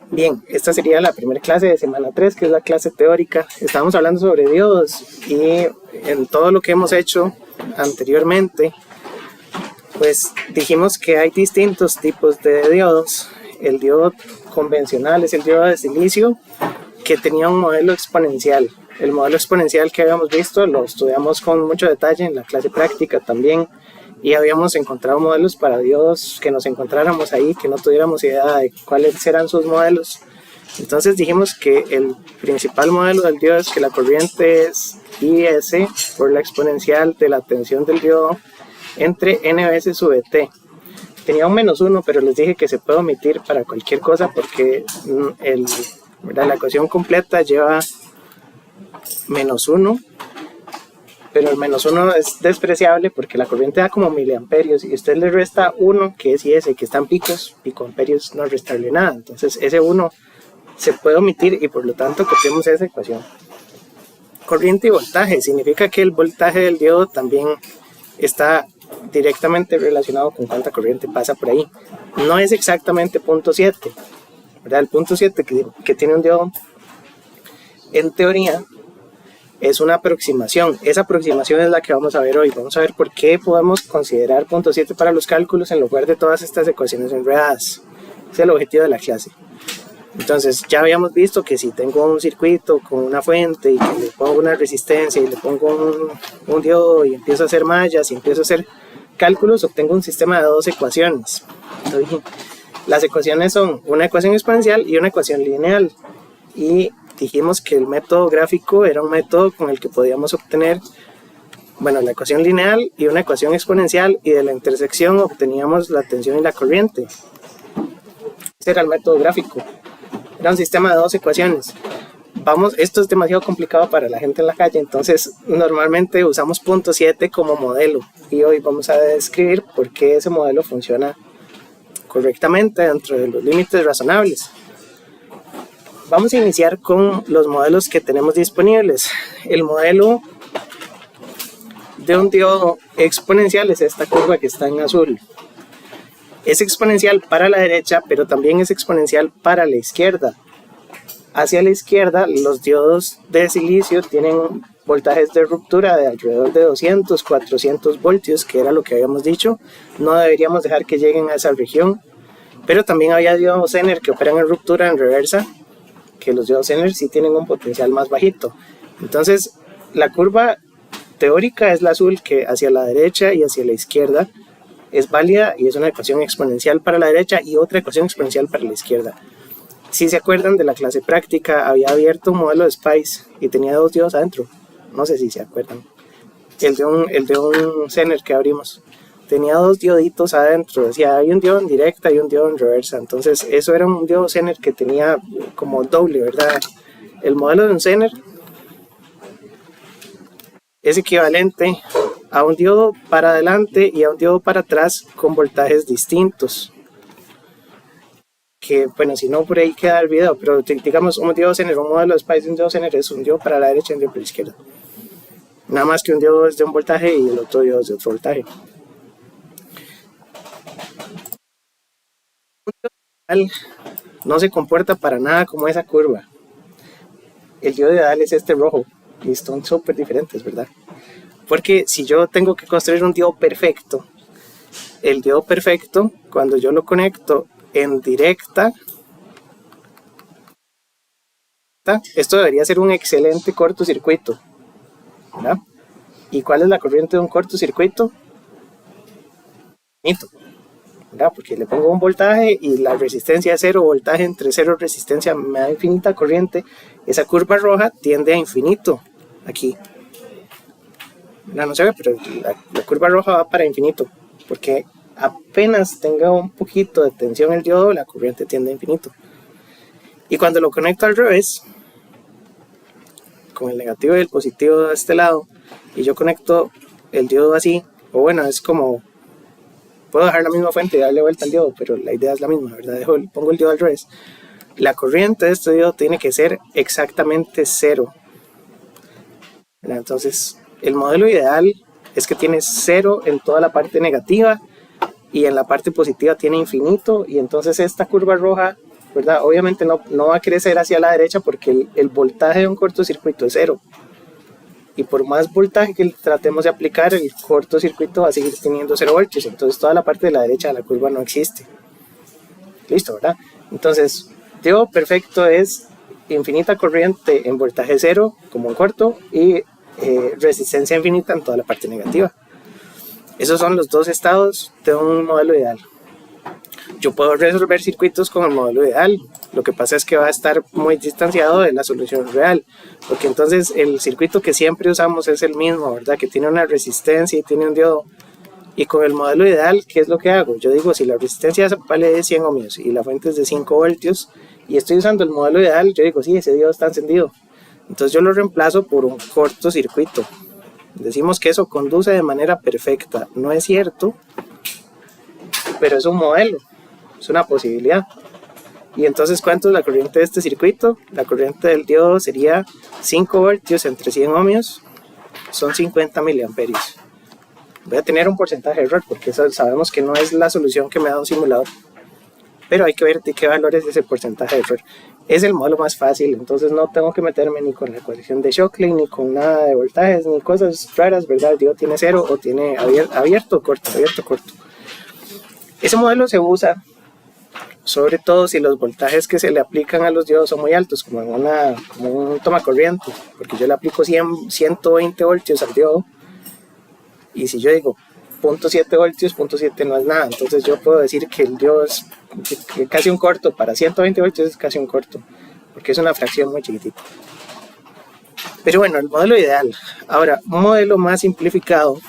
Bien, esta sería la primera clase de semana 3, que es la clase teórica. Estamos hablando sobre diodos y en todo lo que hemos hecho anteriormente, pues dijimos que hay distintos tipos de diodos. El diodo convencional es el diodo de silicio, que tenía un modelo exponencial. El modelo exponencial que habíamos visto lo estudiamos con mucho detalle en la clase práctica también, y habíamos encontrado modelos para diodos que nos encontráramos ahí, que no tuviéramos idea de cuáles eran sus modelos. Entonces dijimos que el principal modelo del diodo es que la corriente es IS por la exponencial de la tensión del diodo entre n veces sub t. Tenía un -1, pero les dije que se puede omitir para cualquier cosa porque la ecuación completa lleva -1, pero el -1 es despreciable porque la corriente da como miliamperios y usted le resta 1, que es IS, que está en picos, picoamperios no restarle nada. Entonces ese 1 se puede omitir y por lo tanto copiamos esa ecuación. Corriente y voltaje significa que el voltaje del diodo también está directamente relacionado con cuánta corriente pasa por ahí. No es exactamente 0.7, ¿verdad? El 0.7 que tiene un diodo, en teoría, es una aproximación. Esa aproximación es la que vamos a ver hoy. Vamos a ver por qué podemos considerar 0.7 para los cálculos en lugar de todas estas ecuaciones enredadas. Ese es el objetivo de la clase. Entonces ya habíamos visto que si tengo un circuito con una fuente y que le pongo una resistencia y le pongo un diodo y empiezo a hacer mallas y empiezo a hacer cálculos, obtengo un sistema de dos ecuaciones. Entonces, las ecuaciones son una ecuación exponencial y una ecuación lineal, y dijimos que el método gráfico era un método con el que podíamos obtener, bueno, la ecuación lineal y una ecuación exponencial, y de la intersección obteníamos la tensión y la corriente. Ese era el método gráfico. Era un sistema de dos ecuaciones. Esto es demasiado complicado para la gente en la calle, entonces normalmente usamos 0.7 como modelo, y hoy vamos a describir por qué ese modelo funciona correctamente dentro de los límites razonables. Vamos a iniciar con los modelos que tenemos disponibles. El modelo de un diodo exponencial es esta curva que está en azul. Es exponencial para la derecha, pero también es exponencial para la izquierda. Hacia la izquierda, los diodos de silicio tienen voltajes de ruptura de alrededor de 200, 400 voltios, que era lo que habíamos dicho. No deberíamos dejar que lleguen a esa región. Pero también había diodos Zener que operan en ruptura en reversa, que los diodos Zener sí tienen un potencial más bajito. Entonces, la curva teórica es la azul, que hacia la derecha y hacia la izquierda es válida, y es una ecuación exponencial para la derecha y otra ecuación exponencial para la izquierda. Si se acuerdan de la clase práctica, había abierto un modelo de Spice y tenía dos diodos adentro. No sé si se acuerdan. El de un Zener que abrimos tenía dos dioditos adentro. Decía, hay un diodo en directa y un diodo en reversa. Entonces eso era un diodo Zener que tenía como doble, ¿verdad? El modelo de un Zener es equivalente a un diodo para adelante y a un diodo para atrás con voltajes distintos. Que bueno, si no, por ahí queda el video, pero digamos un diodo Zener, un modelo de Spice, un diodo Zener es un diodo para la derecha y un diodo para la izquierda. Nada más que un diodo es de un voltaje y el otro diodo es de otro voltaje. No se comporta para nada como esa curva. El diodo ideal es este rojo, y son súper diferentes, ¿verdad? Porque si yo tengo que construir un diodo perfecto, el diodo perfecto, cuando yo lo conecto en directa, esto debería ser un excelente cortocircuito, ¿verdad? ¿Y cuál es la corriente de un cortocircuito? ¿Verdad? Porque le pongo un voltaje y la resistencia es 0 voltaje entre 0 resistencia me da infinita corriente. Esa curva roja tiende a infinito aquí. No se ve, pero la curva roja va para infinito, porque apenas tenga un poquito de tensión el diodo, la corriente tiende a infinito. Y cuando lo conecto al revés, con el negativo y el positivo de este lado, y yo conecto el diodo así, o bueno, es como, puedo dejar la misma fuente y darle vuelta al diodo, pero la idea es la misma, ¿verdad? Pongo el diodo al revés. La corriente de este diodo tiene que ser exactamente 0. ¿Verdad? Entonces, el modelo ideal es que tiene 0 en toda la parte negativa y en la parte positiva tiene infinito, y entonces esta curva roja ¿verdad? Obviamente no va a crecer hacia la derecha porque el voltaje de un cortocircuito es 0. Y por más voltaje que tratemos de aplicar, el cortocircuito va a seguir teniendo 0 voltios. Entonces toda la parte de la derecha de la curva no existe. Listo, ¿verdad? Entonces, diodo perfecto es infinita corriente en voltaje 0 como un corto y resistencia infinita en toda la parte negativa. Esos son los dos estados de un modelo ideal. Yo puedo resolver circuitos con el modelo ideal, lo que pasa es que va a estar muy distanciado de la solución real, porque entonces el circuito que siempre usamos es el mismo, ¿verdad? Que tiene una resistencia y tiene un diodo. Y con el modelo ideal, ¿qué es lo que hago? Yo digo, si la resistencia vale de 100 ohmios y la fuente es de 5 voltios y estoy usando el modelo ideal, yo digo, sí, ese diodo está encendido. Entonces yo lo reemplazo por un cortocircuito. Decimos que eso conduce de manera perfecta. No es cierto, pero es un modelo, es una posibilidad. Y entonces, ¿cuánto es la corriente de este circuito? La corriente del diodo sería 5 voltios entre 100 ohmios, son 50 miliamperios. Voy a tener un porcentaje de error porque eso sabemos que no es la solución que me da un simulador. Pero hay que ver de qué valor es ese porcentaje de error. Es el modelo más fácil, entonces no tengo que meterme ni con la ecuación de Shockley, ni con nada de voltajes, ni cosas raras, ¿verdad? El diodo tiene 0 o tiene abierto o corto, abierto o corto. Ese modelo se usa sobre todo si los voltajes que se le aplican a los diodos son muy altos, como un tomacorriente, porque yo le aplico 120 voltios al diodo, y si yo digo 0.7 voltios, 0.7 no es nada, entonces yo puedo decir que el diodo es casi un corto, para 120 voltios es casi un corto, porque es una fracción muy chiquitita. Pero bueno, el modelo ideal. Ahora, un modelo más simplificado,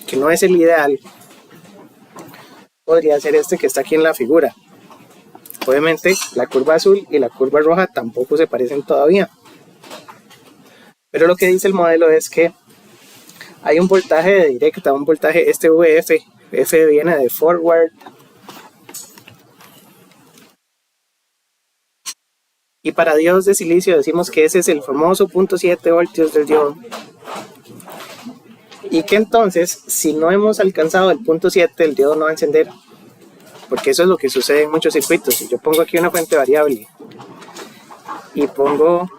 que no es el ideal, podría ser este que está aquí en la figura. Obviamente la curva azul y la curva roja tampoco se parecen todavía, pero lo que dice el modelo es que hay un voltaje de directa, un voltaje este VF, F viene de forward, y para diodos de silicio decimos que ese es el famoso 0.7 voltios del diodo, y que entonces si no hemos alcanzado el 0.7 el diodo no va a encender, porque eso es lo que sucede en muchos circuitos. Si yo pongo aquí una fuente variable y pongo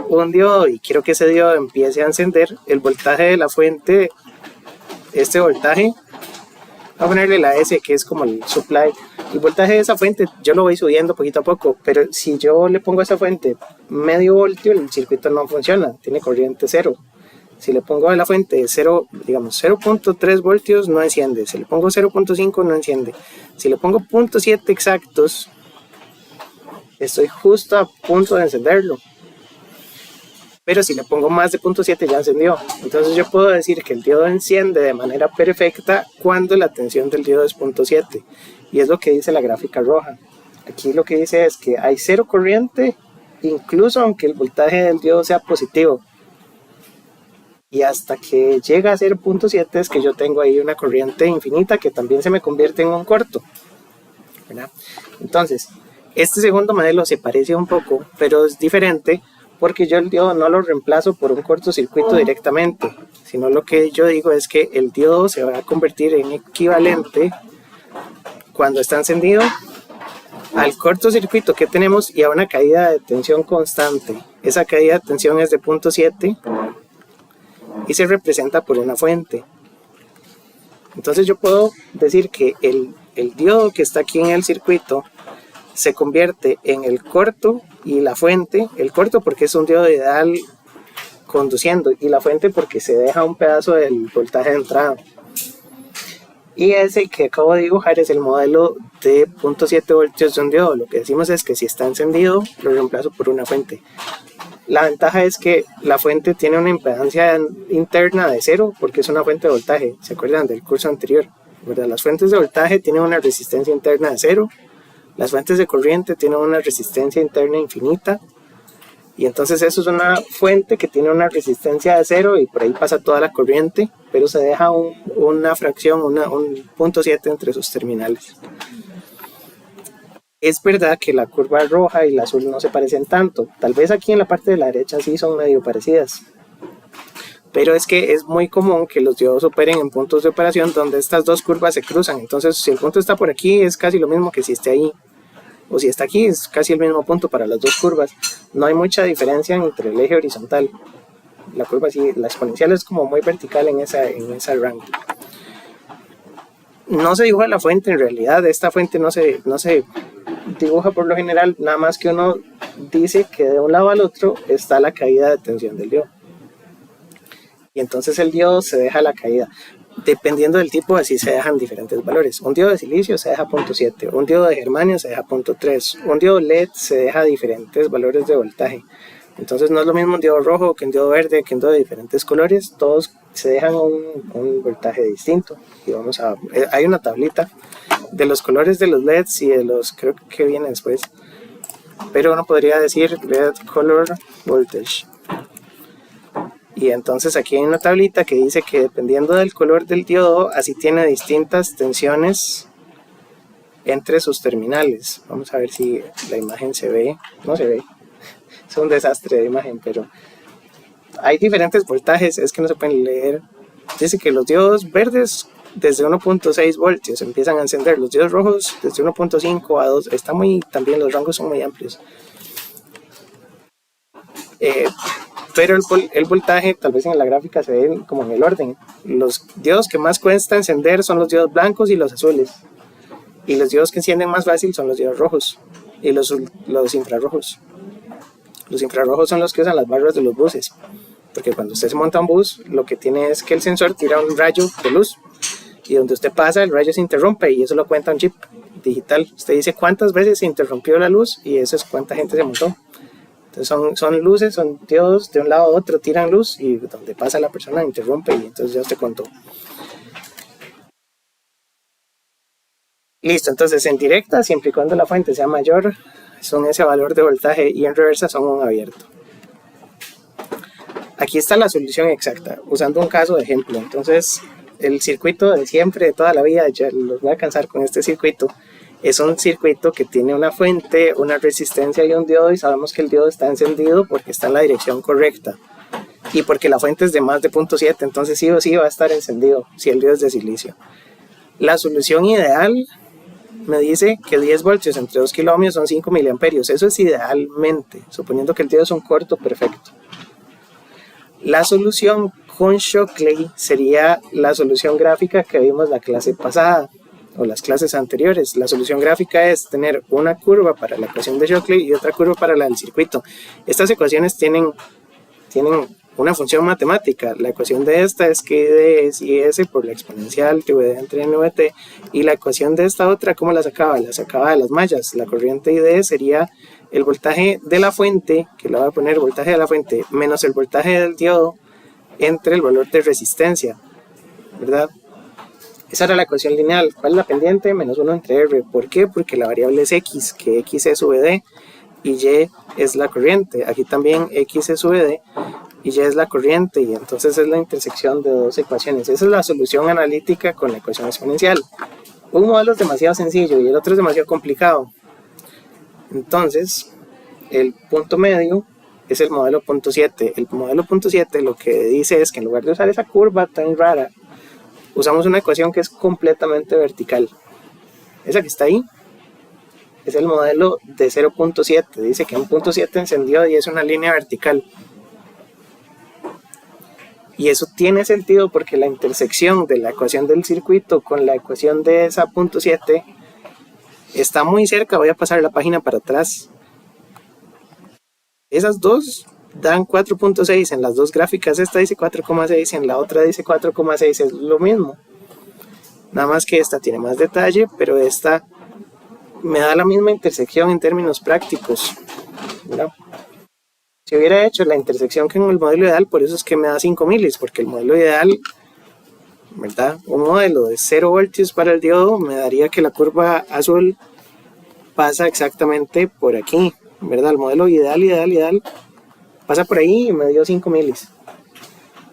un diodo y quiero que ese diodo empiece a encender, el voltaje de la fuente, este voltaje, voy a ponerle la S que es como el supply, el voltaje de esa fuente yo lo voy subiendo poquito a poco, pero si yo le pongo a esa fuente medio voltio, el circuito no funciona, tiene corriente 0. Si le pongo a la fuente 0, digamos 0.3 voltios no enciende, si le pongo 0.5 no enciende, si le pongo 0.7 exactos, estoy justo a punto de encenderlo. Pero si le pongo más de 0.7 ya encendió. Entonces yo puedo decir que el diodo enciende de manera perfecta cuando la tensión del diodo es 0.7. Y es lo que dice la gráfica roja. Aquí lo que dice es que hay 0 corriente, incluso aunque el voltaje del diodo sea positivo. Y hasta que llega a ser 0.7 es que yo tengo ahí una corriente infinita que también se me convierte en un corto, ¿verdad? Entonces, este segundo modelo se parece un poco, pero es diferente porque yo el diodo no lo reemplazo por un cortocircuito directamente, sino lo que yo digo es que el diodo se va a convertir en equivalente cuando está encendido al cortocircuito que tenemos y a una caída de tensión constante. Esa caída de tensión es de 0.7 y se representa por una fuente. Entonces yo puedo decir que el diodo que está aquí en el circuito se convierte en el corto y la fuente, el corto porque es un diodo ideal conduciendo y la fuente porque se deja un pedazo del voltaje de entrada. Y ese que acabo de dibujar es el modelo de 0.7 voltios de un diodo. Lo que decimos es que si está encendido lo reemplazo por una fuente. La ventaja es que la fuente tiene una impedancia interna de 0 porque es una fuente de voltaje. ¿Se acuerdan del curso anterior? ¿Verdad? Las fuentes de voltaje tienen una resistencia interna de 0. Las fuentes de corriente tienen una resistencia interna infinita. Y entonces eso es una fuente que tiene una resistencia de 0 y por ahí pasa toda la corriente, pero se deja una fracción, un 0.7 entre sus terminales. Es verdad que la curva roja y la azul no se parecen tanto. Tal vez aquí en la parte de la derecha sí son medio parecidas. Pero es que es muy común que los diodos operen en puntos de operación donde estas dos curvas se cruzan. Entonces, si el punto está por aquí, es casi lo mismo que si esté ahí. o si está aquí, es casi el mismo punto para las dos curvas. No hay mucha diferencia entre el eje horizontal. La curva sí, la exponencial es como muy vertical en esa rango. No se dibuja la fuente en realidad, esta fuente no se dibuja por lo general, nada más que uno dice que de un lado al otro está la caída de tensión del diodo. Y entonces el diodo se deja la caída. Dependiendo del tipo, así se dejan diferentes valores. Un diodo de silicio se deja 0.7, un diodo de germanio se deja 0.3, un diodo LED se deja diferentes valores de voltaje. Entonces no es lo mismo un diodo rojo que un diodo verde, que un diodo de diferentes colores, todos se dejan un voltaje distinto. Y vamos a, hay una tablita de los colores de los LEDs y de los, creo que viene después, pero uno podría decir LED Color Voltage. Y entonces aquí hay una tablita que dice que dependiendo del color del diodo, así tiene distintas tensiones entre sus terminales. Vamos a ver si la imagen se ve. No se ve. Es un desastre de imagen, pero hay diferentes voltajes, es que no se pueden leer. Dice que los diodos verdes desde 1.6 voltios empiezan a encender, los diodos rojos desde 1.5 a 2. También los rangos son muy amplios. Pero el voltaje, tal vez en la gráfica se ve como en el orden. Los diodos que más cuesta encender son los diodos blancos y los azules. Y los diodos que encienden más fácil son los diodos rojos y los infrarrojos. Los infrarrojos son los que usan las barras de los buses. Porque cuando usted se monta un bus, lo que tiene es que el sensor tira un rayo de luz. Y donde usted pasa, el rayo se interrumpe y eso lo cuenta un chip digital. Usted dice cuántas veces se interrumpió la luz y eso es cuánta gente se montó. Entonces son luces, son diodos de un lado a otro, tiran luz y donde pasa la persona interrumpe y entonces ya usted contó. Listo, entonces en directa, siempre y cuando la fuente sea mayor, son ese valor de voltaje y en reversa son un abierto. Aquí está la solución exacta, usando un caso de ejemplo. Entonces el circuito de siempre, de toda la vida, ya los voy a cansar con este circuito. Es un circuito que tiene una fuente, una resistencia y un diodo y sabemos que el diodo está encendido porque está en la dirección correcta y porque la fuente es de más de 0.7, entonces sí o sí va a estar encendido si el diodo es de silicio. La solución ideal me dice que 10 voltios entre 2 kiloohmios son 5 miliamperios, eso es idealmente, suponiendo que el diodo es un corto perfecto. La solución con Shockley sería la solución gráfica que vimos la clase pasada o las clases anteriores. La solución gráfica es tener una curva para la ecuación de Shockley y otra curva para la del circuito. Estas ecuaciones tienen una función matemática. La ecuación de esta es que D es IS por la exponencial TVD entre NVT, y la ecuación de esta otra, ¿cómo la sacaba? La sacaba de las mallas. La corriente ID sería el voltaje de la fuente, que le voy a poner voltaje de la fuente, menos el voltaje del diodo entre el valor de resistencia, ¿verdad? Esa era la ecuación lineal. ¿Cuál es la pendiente? Menos 1 entre R. ¿Por qué? Porque la variable es X, que X es VD y Y es la corriente. Aquí también X es VD y Y es la corriente, y entonces es la intersección de dos ecuaciones. Esa es la solución analítica con la ecuación exponencial. Un modelo es demasiado sencillo y el otro es demasiado complicado. Entonces, el punto medio es el modelo punto 7. El modelo punto 7 lo que dice es que en lugar de usar esa curva tan rara, usamos una ecuación que es completamente vertical. Esa que está ahí es el modelo de 0.7. Dice que en punto 7 encendió y es una línea vertical. Y eso tiene sentido porque la intersección de la ecuación del circuito con la ecuación de esa punto 7 está muy cerca. Voy a pasar la página para atrás. Esas dos dan 4.6 en las dos gráficas. Esta dice 4.6 y en la otra dice 4.6. Es lo mismo. Nada más que esta tiene más detalle, pero esta me da la misma intersección en términos prácticos, ¿no? Si hubiera hecho la intersección que en el modelo ideal, por eso es que me da 5 milis, porque el modelo ideal, ¿verdad? Un modelo de 0 voltios para el diodo me daría que la curva azul pasa exactamente por aquí, ¿verdad? El modelo ideal pasa por ahí y me dio 5 milis,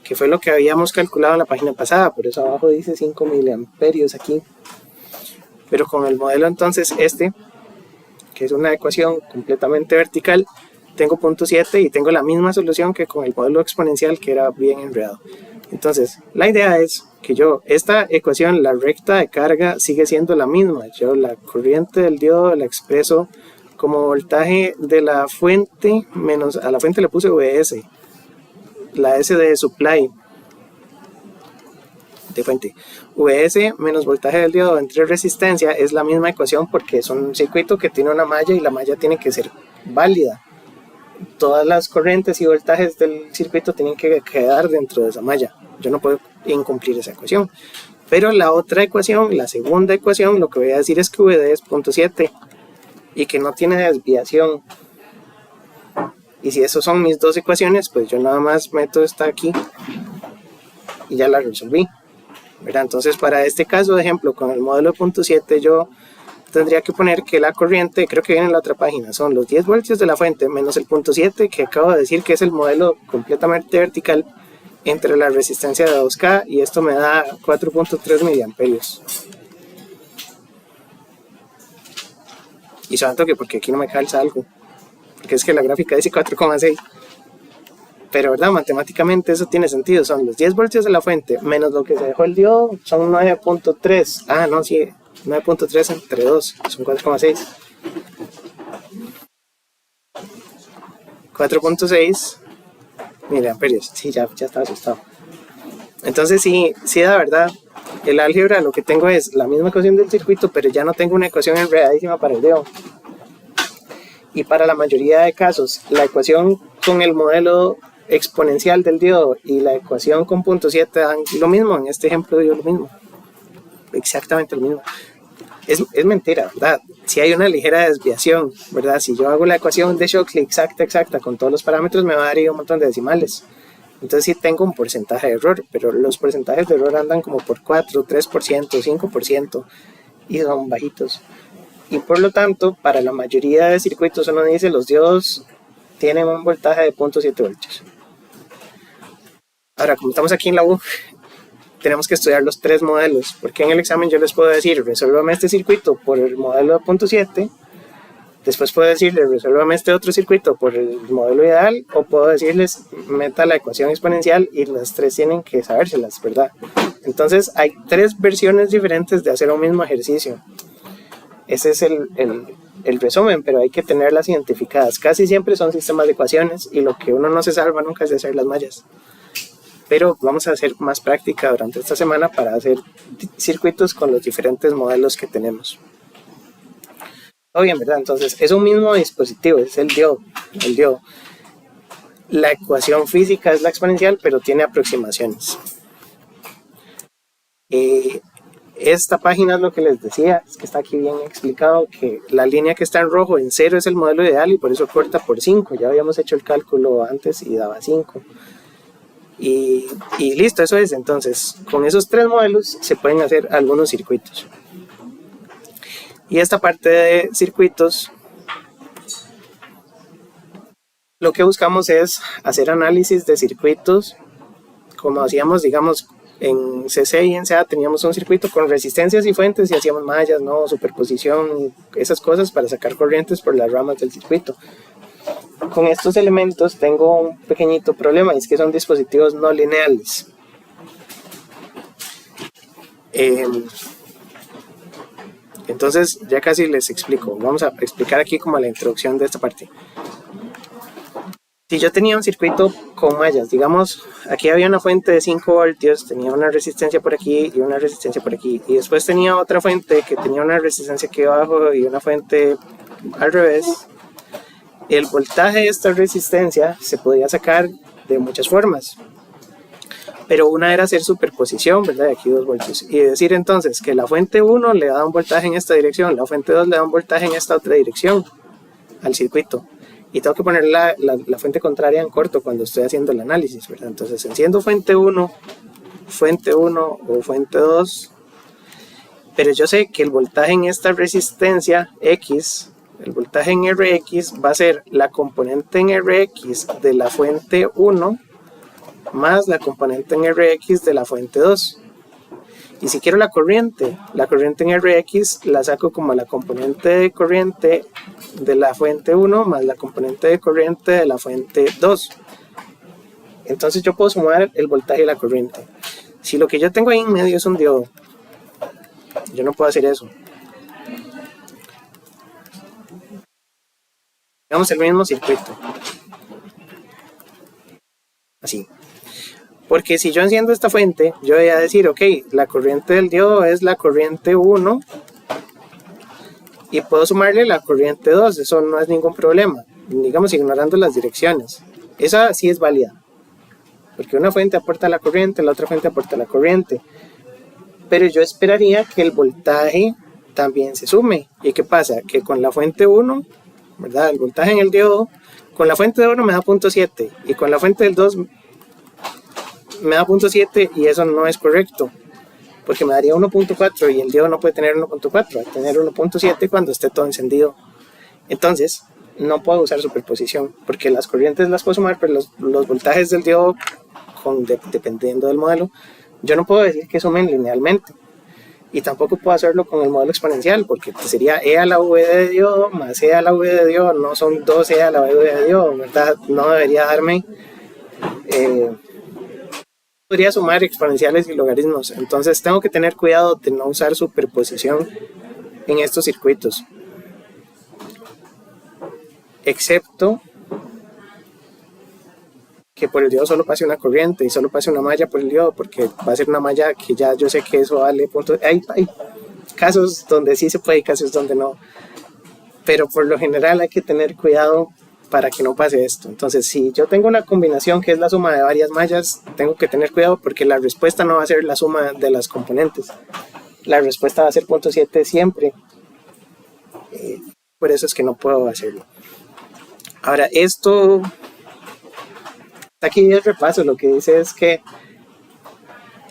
que fue lo que habíamos calculado en la página pasada, por eso abajo dice 5 miliamperios aquí. Pero con el modelo entonces que es una ecuación completamente vertical, tengo punto 7 y tengo la misma solución que con el modelo exponencial, que era bien enredado. Entonces, la idea es que esta ecuación, la recta de carga sigue siendo la misma. Yo la corriente del diodo la expreso como voltaje de la fuente menos, a la fuente le puse VS, la S de supply, de fuente. VS menos voltaje del diodo entre resistencia es la misma ecuación porque es un circuito que tiene una malla y la malla tiene que ser válida. Todas las corrientes y voltajes del circuito tienen que quedar dentro de esa malla. Yo no puedo incumplir esa ecuación. Pero la otra ecuación, la segunda ecuación, lo que voy a decir es que VD es 0.7 y que no tiene desviación. Y si esas son mis dos ecuaciones, pues yo nada más meto esta aquí y ya la resolví, ¿verdad? Entonces, para este caso de ejemplo, con el modelo de 0.7, yo tendría que poner que la corriente, creo que viene en la otra página, son los 10 voltios de la fuente menos el 0.7, que acabo de decir que es el modelo completamente vertical, entre la resistencia de 2K, y esto me da 4.3 miliamperios. Y santo que porque aquí no me calza algo, porque es que la gráfica dice 4,6. Pero verdad, matemáticamente eso tiene sentido, son los 10 voltios de la fuente menos lo que se dejó el diodo, son 9.3. Ah, no, sí, 9.3 entre 2, son 4,6. 4.6 miliamperios. Sí, ya estaba asustado. Entonces sí, la verdad, el álgebra lo que tengo es la misma ecuación del circuito, pero ya no tengo una ecuación enredadísima para el diodo. Y para la mayoría de casos, la ecuación con el modelo exponencial del diodo y la ecuación con 0.7 dan lo mismo. En este ejemplo dio lo mismo, exactamente lo mismo. Es mentira, ¿verdad? Si hay una ligera desviación, ¿verdad? Si yo hago la ecuación de Shockley exacta, con todos los parámetros, me va a dar ahí un montón de decimales. Entonces sí tengo un porcentaje de error, pero los porcentajes de error andan como por 4, 3%, 5% y son bajitos. Y por lo tanto, para la mayoría de circuitos uno dice los diodos tienen un voltaje de 0.7 voltios. Ahora, como estamos aquí en la U, tenemos que estudiar los tres modelos, porque en el examen yo les puedo decir, resuélvame este circuito por el modelo de 0.7, después puedo decirles, resuélvame este otro circuito por el modelo ideal, o puedo decirles, meta la ecuación exponencial, y las tres tienen que sabérselas, ¿verdad? Entonces, hay tres versiones diferentes de hacer un mismo ejercicio. Ese es el resumen, pero hay que tenerlas identificadas. Casi siempre son sistemas de ecuaciones, y lo que uno no se salva nunca es de hacer las mallas. Pero vamos a hacer más práctica durante esta semana para hacer circuitos con los diferentes modelos que tenemos. Todo bien, ¿verdad? Entonces, es un mismo dispositivo, es el diodo. La ecuación física es la exponencial, pero tiene aproximaciones. Esta página es lo que les decía, es que está aquí bien explicado, que la línea que está en rojo en 0 es el modelo ideal y por eso corta por 5. Ya habíamos hecho el cálculo antes y daba 5. Y listo, eso es. Entonces, con esos tres modelos se pueden hacer algunos circuitos. Y esta parte de circuitos, lo que buscamos es hacer análisis de circuitos, como hacíamos, digamos, en CC y en CA teníamos un circuito con resistencias y fuentes y hacíamos mallas, ¿no? Superposición, esas cosas para sacar corrientes por las ramas del circuito. Con estos elementos tengo un pequeñito problema, y es que son dispositivos no lineales. Entonces ya casi les explico. Vamos a explicar aquí como la introducción de esta parte. Si yo tenía un circuito con mallas, digamos, aquí había una fuente de 5 voltios, tenía una resistencia por aquí y una resistencia por aquí, y después tenía otra fuente que tenía una resistencia aquí abajo y una fuente al revés. El voltaje de esta resistencia se podía sacar de muchas formas, pero una era hacer superposición, ¿verdad? Aquí 2 voltios, y decir entonces que la fuente 1 le da un voltaje en esta dirección, la fuente 2 le da un voltaje en esta otra dirección al circuito, y tengo que poner la fuente contraria en corto cuando estoy haciendo el análisis, ¿verdad? Entonces enciendo fuente 1 o fuente 2, pero yo sé que el voltaje en esta resistencia X, el voltaje en Rx va a ser la componente en Rx de la fuente 1 más la componente en Rx de la fuente 2. Y si quiero la corriente en Rx la saco como la componente de corriente de la fuente 1 más la componente de corriente de la fuente 2. Entonces yo puedo sumar el voltaje y la corriente. Si lo que yo tengo ahí en medio es un diodo, yo no puedo hacer eso. Digamos el mismo circuito. Así. Porque si yo enciendo esta fuente, yo voy a decir, ok, la corriente del diodo es la corriente 1 y puedo sumarle la corriente 2, eso no es ningún problema, digamos ignorando las direcciones. Esa sí es válida, porque una fuente aporta la corriente, la otra fuente aporta la corriente. Pero yo esperaría que el voltaje también se sume. ¿Y qué pasa? Que con la fuente 1, ¿verdad? El voltaje en el diodo, con la fuente de 1 me da 0.7 y con la fuente del 2 me da 0.7 y eso no es correcto. Porque me daría 1.4 y el diodo no puede tener 1.4, va a tener 1.7 cuando esté todo encendido. Entonces, no puedo usar superposición, porque las corrientes las puedo sumar, pero los voltajes del diodo, dependiendo del modelo, yo no puedo decir que sumen linealmente. Y tampoco puedo hacerlo con el modelo exponencial, porque sería E a la V de diodo más E a la V de diodo, no son 2E a la V de diodo, ¿verdad? No debería darme... podría sumar exponenciales y logaritmos, entonces tengo que tener cuidado de no usar superposición en estos circuitos, excepto que por el diodo solo pase una corriente y solo pase una malla por el diodo, porque va a ser una malla que ya yo sé que eso vale punto. Hay casos donde sí se puede y casos donde no, pero por lo general hay que tener cuidado para que no pase esto. Entonces, si yo tengo una combinación que es la suma de varias mallas, tengo que tener cuidado porque la respuesta no va a ser la suma de las componentes. La respuesta va a ser 0.7 siempre. Por eso es que no puedo hacerlo. Ahora, esto... Aquí el repaso, lo que dice es que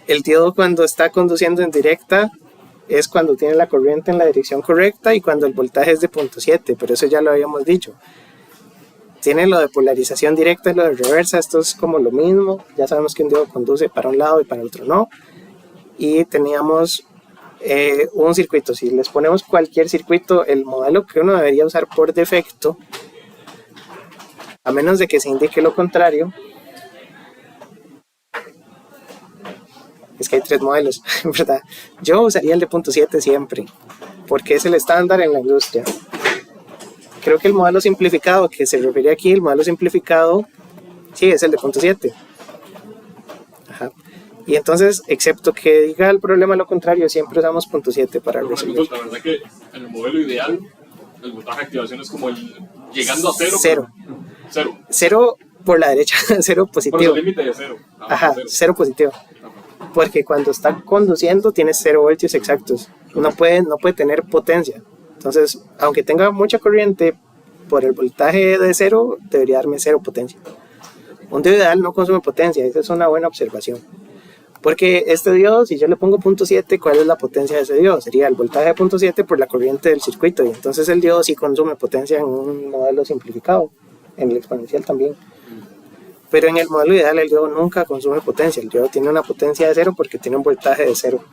el diodo cuando está conduciendo en directa es cuando tiene la corriente en la dirección correcta y cuando el voltaje es de 0.7, pero eso ya lo habíamos dicho. Tiene lo de polarización directa y lo de reversa, esto es como lo mismo, ya sabemos que un diodo conduce para un lado y para el otro no. Y teníamos un circuito, si les ponemos cualquier circuito, el modelo que uno debería usar por defecto, a menos de que se indique lo contrario, es que hay 3 modelos, ¿verdad? Yo usaría el de 0.7 siempre, porque es el estándar en la industria. Creo que el modelo simplificado que se refiere aquí, el modelo simplificado, sí, es el de 0.7. Ajá. Y entonces, excepto que diga el problema lo contrario, siempre usamos 0.7 para resolver. La verdad que en el modelo ideal, el voltaje de activación es como el llegando a cero. Cero. Cero. Cero por la derecha, cero positivo. Por el límite de cero. Ajá, cero positivo. Porque cuando está conduciendo tiene 0 voltios exactos. No puede tener potencia. Entonces, aunque tenga mucha corriente, por el voltaje de 0, debería darme 0 potencia. Un diodo ideal no consume potencia, esa es una buena observación. Porque este diodo, si yo le pongo 0.7, ¿cuál es la potencia de ese diodo? Sería el voltaje de 0.7 por la corriente del circuito. Y entonces el diodo sí consume potencia en un modelo simplificado, en el exponencial también. Pero en el modelo ideal el diodo nunca consume potencia. El diodo tiene una potencia de 0 porque tiene un voltaje de 0.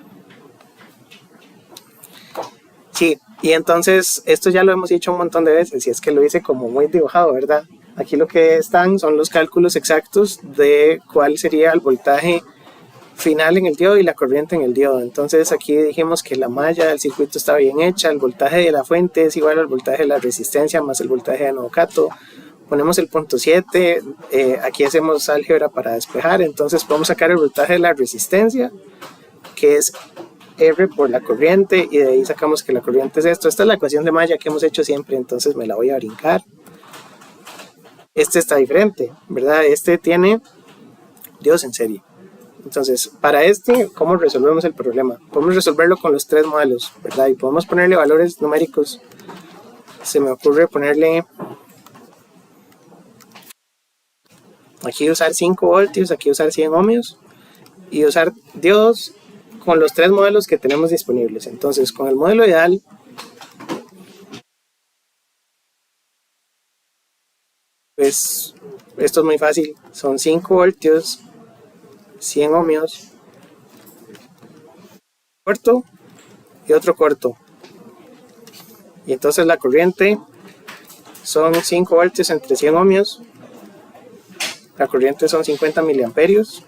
Sí, y entonces esto ya lo hemos dicho un montón de veces y es que lo hice como muy dibujado, ¿verdad? Aquí lo que están son los cálculos exactos de cuál sería el voltaje final en el diodo y la corriente en el diodo. Entonces aquí dijimos que la malla del circuito está bien hecha, el voltaje de la fuente es igual al voltaje de la resistencia más el voltaje de nodo cato. Ponemos el 0.7, aquí hacemos álgebra para despejar, entonces podemos sacar el voltaje de la resistencia, que es R por la corriente, y de ahí sacamos que la corriente es esto. Esta es la ecuación de malla que hemos hecho siempre, entonces me la voy a brincar. Este está diferente, ¿verdad? Este tiene diodos en serie. Entonces, para este, ¿cómo resolvemos el problema? Podemos resolverlo con los 3 modelos, ¿verdad? Y podemos ponerle valores numéricos. Se me ocurre ponerle... Aquí usar 5 voltios, aquí usar 100 ohmios y usar diodos con los 3 modelos que tenemos disponibles. Entonces, con el modelo ideal, pues esto es muy fácil. Son 5 voltios, 100 ohmios, corto y otro corto. Y entonces la corriente son 5 voltios entre 100 ohmios. La corriente son 50 miliamperios.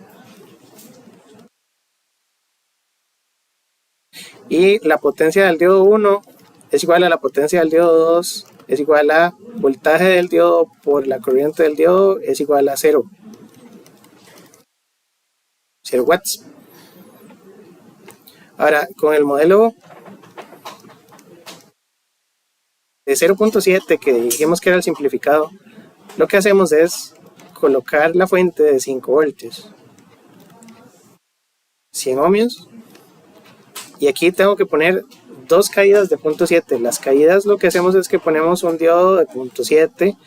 Y la potencia del diodo 1 es igual a la potencia del diodo 2, es igual a voltaje del diodo por la corriente del diodo, es igual a 0 watts. Ahora, con el modelo de 0.7 que dijimos que era el simplificado, lo que hacemos es colocar la fuente de 5 voltios, 100 ohmios, y aquí tengo que poner dos caídas de 0.7. Las caídas lo que hacemos es que ponemos un diodo de 0.7.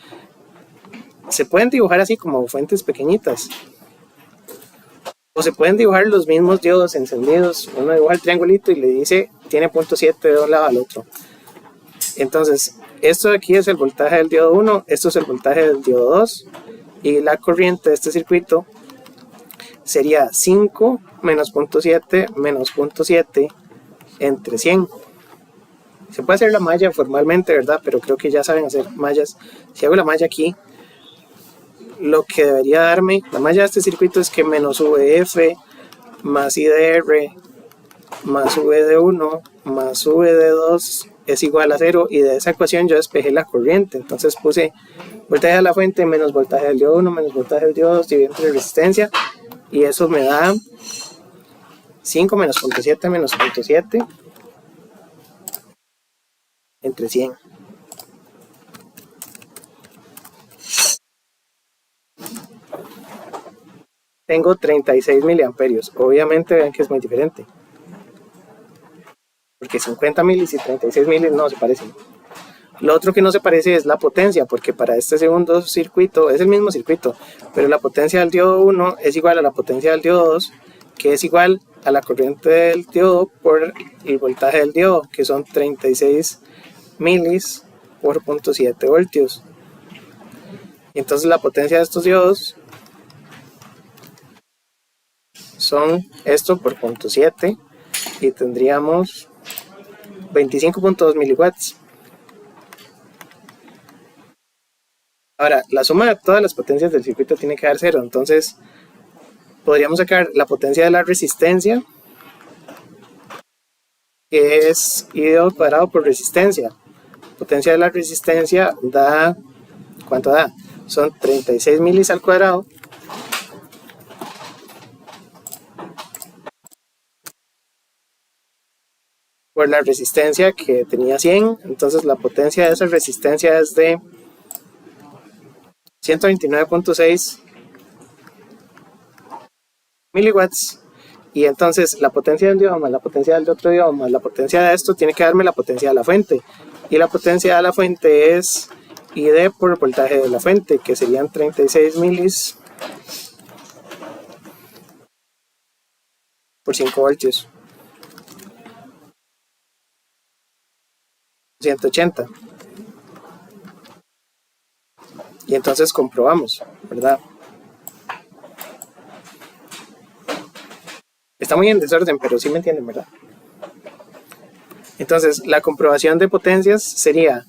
Se pueden dibujar así como fuentes pequeñitas, o se pueden dibujar los mismos diodos encendidos. Uno dibuja el triangulito y le dice tiene 0.7 de un lado al otro. Entonces esto de aquí es el voltaje del diodo 1, esto es el voltaje del diodo 2, y la corriente de este circuito sería 5 menos 0.7 menos 0.7 entre 100. Se puede hacer la malla formalmente, ¿verdad? Pero creo que ya saben hacer mallas. Si hago la malla aquí, lo que debería darme la malla de este circuito es que menos VF más IDR más VD1 más VD2 es igual a 0, y de esa ecuación yo despejé la corriente. Entonces puse voltaje de la fuente menos voltaje del diodo 1 menos voltaje del diodo 2 dividido entre resistencia, y eso me da 5 menos 0.7 menos 0.7 entre 100. Tengo 36 miliamperios. Obviamente vean que es muy diferente, porque 50 milis y 36 milis no se parecen. Lo otro que no se parece es la potencia, porque para este segundo circuito es el mismo circuito, pero la potencia del diodo 1 es igual a la potencia del diodo 2, que es igual a la corriente del diodo por el voltaje del diodo, que son 36 milis por 0.7 voltios. Y entonces la potencia de estos diodos son esto por 0.7, y tendríamos 25.2 miliwatts. Ahora, la suma de todas las potencias del circuito tiene que dar 0, entonces podríamos sacar la potencia de la resistencia, que es I al cuadrado por resistencia. Potencia de la resistencia da, ¿cuánto da? Son 36 milis al cuadrado por la resistencia que tenía 100, entonces la potencia de esa resistencia es de 129.6 miliwatts, y entonces la potencia del diodo más la potencia del otro diodo más la potencia de esto tiene que darme la potencia de la fuente, y la potencia de la fuente es ID por el voltaje de la fuente, que serían 36 milis por 5 voltios, 180. Y entonces comprobamos, ¿verdad? Está muy en desorden, pero sí me entienden, ¿verdad? Entonces, la comprobación de potencias sería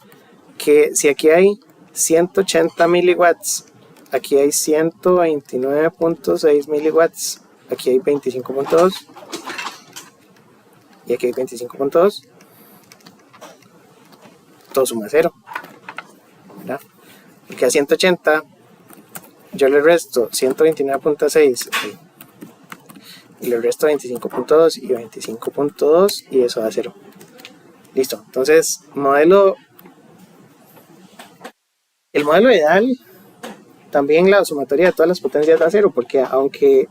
que si aquí hay 180 miliwatts, aquí hay 129.6 miliwatts, aquí hay 25.2 y aquí hay 25.2, todo suma 0, ¿verdad? Porque a 180 yo le resto 129.6 y le resto 25.2 y 25.2 y eso da 0. Listo. Entonces, el modelo ideal, también la sumatoria de todas las potencias da 0, porque aunque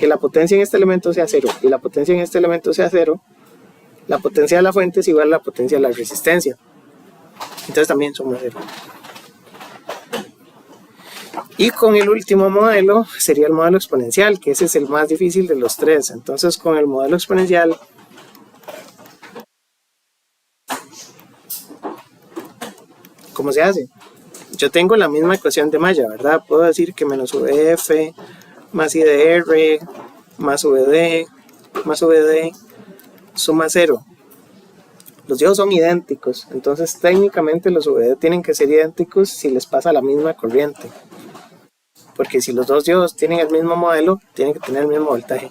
la potencia en este elemento sea 0 y la potencia en este elemento sea 0, la potencia de la fuente es igual a la potencia de la resistencia. Entonces también suma 0. Y con el último modelo sería el modelo exponencial, que ese es el más difícil de los tres. Entonces, con el modelo exponencial, ¿cómo se hace? Yo tengo la misma ecuación de malla, ¿verdad? Puedo decir que menos VF más IDR más VD más VD suma 0. Los diodos son idénticos, entonces técnicamente los VD tienen que ser idénticos si les pasa la misma corriente. porque si los dos diodos tienen el mismo modelo, tienen que tener el mismo voltaje.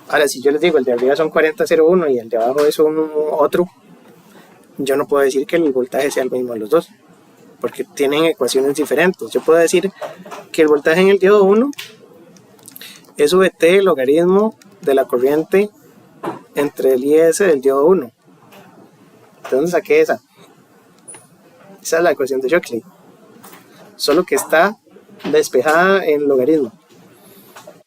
Ahora, si yo les digo el de arriba son 4001 y el de abajo es un otro, yo no puedo decir que el voltaje sea el mismo de los dos, porque tienen ecuaciones diferentes. Yo puedo decir que el voltaje en el diodo 1 es VT logaritmo de la corriente entre el IS del diodo 1. ¿De dónde saqué esa? Esa es la ecuación de Shockley, solo que está despejada en logaritmo.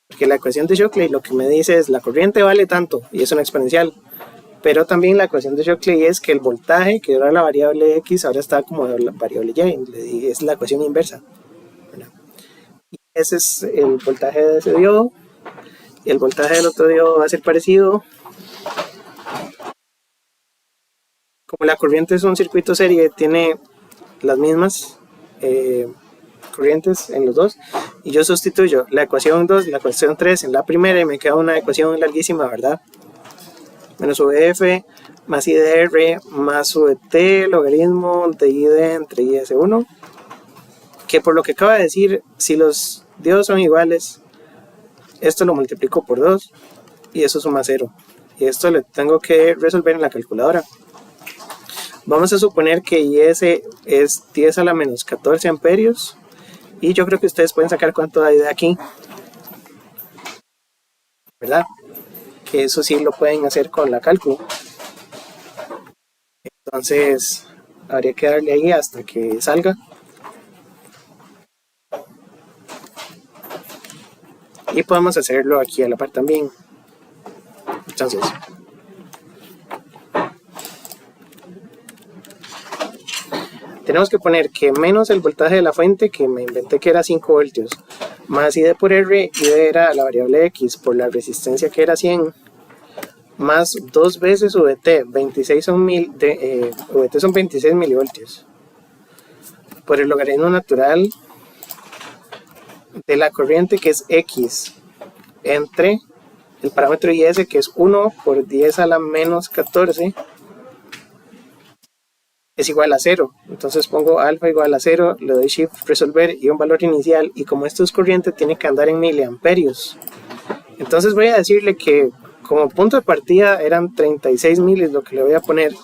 Porque la ecuación de Shockley lo que me dice es la corriente vale tanto y es una exponencial, pero también la ecuación de Shockley es que el voltaje, que era la variable X, ahora está como la variable Y, es la ecuación inversa, ¿verdad? Y ese es el voltaje de ese diodo, y el voltaje del otro diodo va a ser parecido. Como la corriente es un circuito serie, tiene las mismas corrientes en los dos, y yo sustituyo la ecuación 2 y la ecuación 3 en la primera y me queda una ecuación larguísima, ¿verdad? Menos VF más IDR más VT logaritmo de ID entre IS1, que por lo que acaba de decir, si los diodos son iguales, esto lo multiplico por 2 y eso suma 0, y esto lo tengo que resolver en la calculadora. Vamos a suponer que IS es 10 a la menos 14 amperios, y yo creo que ustedes pueden sacar cuánto hay de aquí, ¿verdad? Que eso sí lo pueden hacer con la cálculo. Entonces habría que darle ahí hasta que salga. Y podemos hacerlo aquí a la par también. Entonces, tenemos que poner que menos el voltaje de la fuente, que me inventé que era 5 voltios, más ID por R, ID era la variable X, por la resistencia que era 100, más 2 veces VT, 26 son VT son 26 milivoltios, por el logaritmo natural de la corriente, que es X, entre el parámetro IS, que es 1 por 10 a la menos 14, es igual a 0. Entonces pongo alfa igual a 0, le doy shift resolver y un valor inicial, y como esto es corriente tiene que andar en miliamperios, entonces voy a decirle que como punto de partida eran 36 milis lo que le voy a poner,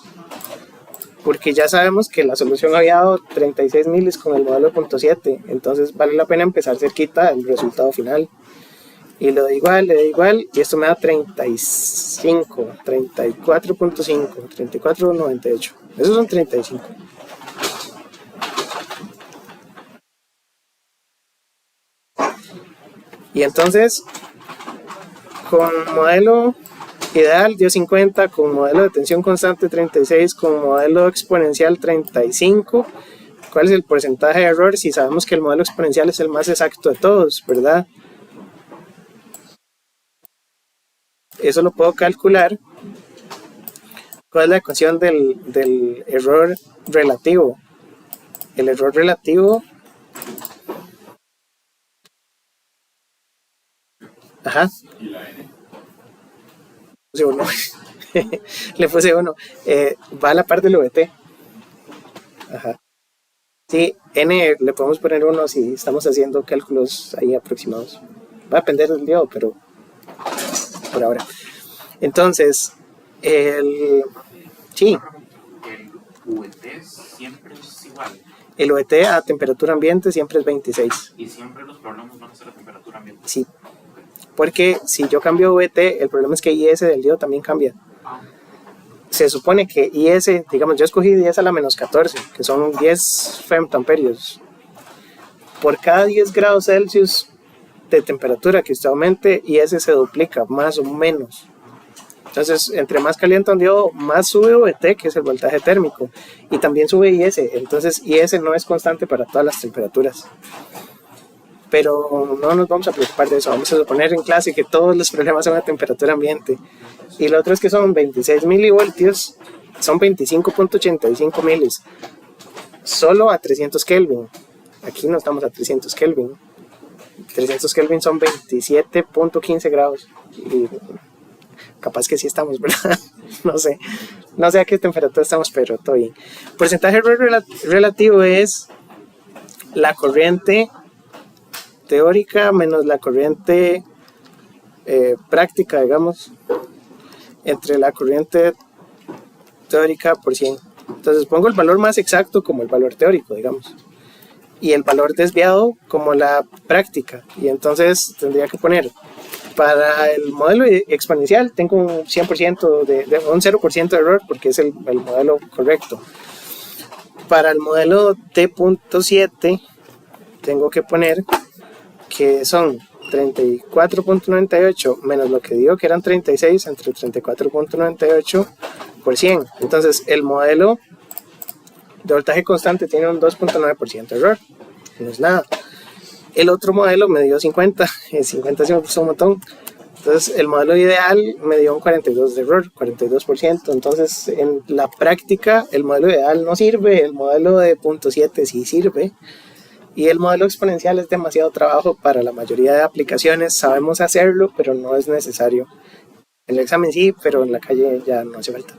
porque ya sabemos que la solución había dado 36 milis con el modelo 0.7, entonces vale la pena empezar cerquita del resultado final. Y le doy igual, y esto me da 35, 34.5, 34.98. Esos son 35. Y entonces, con modelo ideal dio 50, con modelo de tensión constante 36, con modelo exponencial 35. ¿Cuál es el porcentaje de error? Si sabemos que el modelo exponencial es el más exacto de todos, ¿verdad? Eso lo puedo calcular. ¿Cuál es la ecuación del error relativo? El error relativo, ajá, Y la N. puse uno. Le puse uno. Va a la par del VT. Ajá. Sí, N le podemos poner uno si estamos haciendo cálculos ahí aproximados. Va a depender del diodo, pero por ahora. Entonces, sí. El VT siempre es igual. El VT a temperatura ambiente siempre es 26. Y siempre los problemas van a ser a temperatura ambiente. Sí. Porque si yo cambio VT, el problema es que IS del diodo también cambia. Se supone que IS, digamos, yo escogí 10 a la menos 14, que son 10 femtoamperios. Por cada 10 grados Celsius de temperatura que usted aumente, IS se duplica, más o menos. Entonces, entre más caliente un diodo, más sube VT, que es el voltaje térmico, y también sube IS. Entonces, IS no es constante para todas las temperaturas. Pero no nos vamos a preocupar de eso. Vamos a suponer en clase que todos los problemas son a temperatura ambiente. Y lo otro es que son 26 milivoltios, son 25.85 milis. Solo a 300 Kelvin. Aquí no estamos a 300 Kelvin. 300 Kelvin son 27.15 grados. Y capaz que sí estamos, ¿verdad? No sé a qué temperatura estamos, pero todo bien. Porcentaje relativo es la corriente teórica menos la corriente práctica, digamos, entre la corriente teórica por 100. Entonces pongo el valor más exacto como el valor teórico, digamos, y el valor desviado como la práctica. Y entonces tendría que poner, para el modelo exponencial tengo un 100% un 0% de error porque es el modelo correcto. Para el modelo T.7 tengo que poner que son 34.98 menos lo que digo que eran 36 entre 34.98 por 100. Entonces el modelo de voltaje constante tiene un 2.9% de error, no es nada. El otro modelo me dio 50, el 50 es un montón. Entonces el modelo ideal me dio un 42 de error, 42%. Entonces en la práctica el modelo ideal no sirve, el modelo de 0.7 sí sirve. Y el modelo exponencial es demasiado trabajo para la mayoría de aplicaciones. Sabemos hacerlo, pero no es necesario. En el examen sí, pero en la calle ya no hace falta.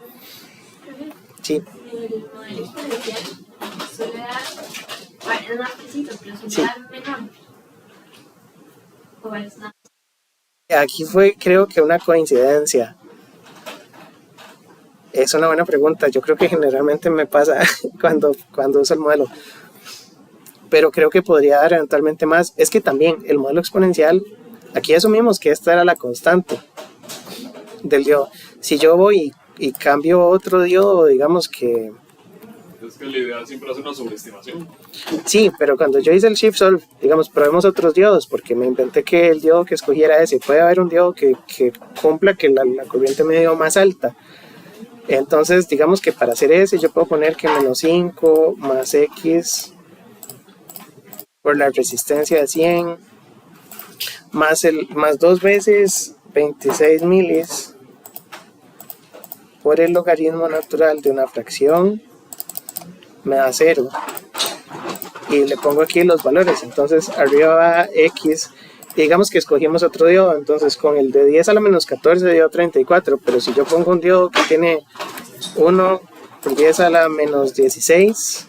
Sí. El modelo exponencial suele dar varios marquecitos, pero suele dar menor. O varios nada. Aquí fue, creo que una coincidencia. Es una buena pregunta. Yo creo que generalmente me pasa cuando uso el modelo. Pero creo que podría dar eventualmente más. Es que también el modelo exponencial, aquí asumimos que esta era la constante del diodo. Si yo voy y cambio otro diodo, digamos que... Es que la idea siempre es una sobreestimación. Sí, pero cuando yo hice el shift solve, digamos, probemos otros diodos, porque me inventé que el diodo que escogiera ese. Puede haber un diodo que cumpla que la corriente medio más alta. Entonces, digamos que para hacer ese, yo puedo poner que menos 5 más X... por la resistencia de 100 más 2 veces 26 milis por el logaritmo natural de una fracción me da 0 y le pongo aquí los valores. Entonces arriba va X y digamos que escogimos otro diodo. Entonces con el de 10 a la menos 14 dio 34, pero si yo pongo un diodo que tiene 1 por 10 a la menos 16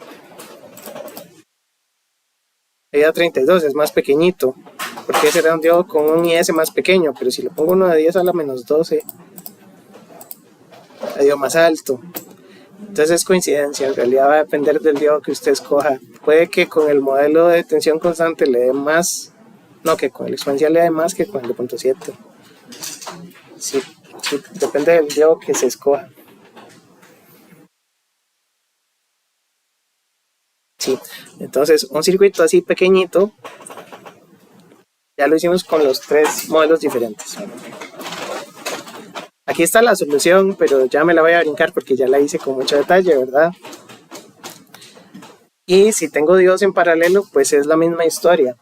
da 32, es más pequeñito, porque ese era un diodo con un IS más pequeño, pero si le pongo uno de 10 a la menos 12, dio más alto. Entonces es coincidencia, en realidad va a depender del diodo que usted escoja. Puede que con el modelo de tensión constante le dé más, no, que con el exponencial le dé más que con el de 0.7. Sí, depende del diodo que se escoja. Sí, entonces un circuito así pequeñito ya lo hicimos con los 3 modelos diferentes. Aquí está la solución, pero ya me la voy a brincar porque ya la hice con mucho detalle, ¿verdad? Y si tengo diodos en paralelo, pues es la misma historia.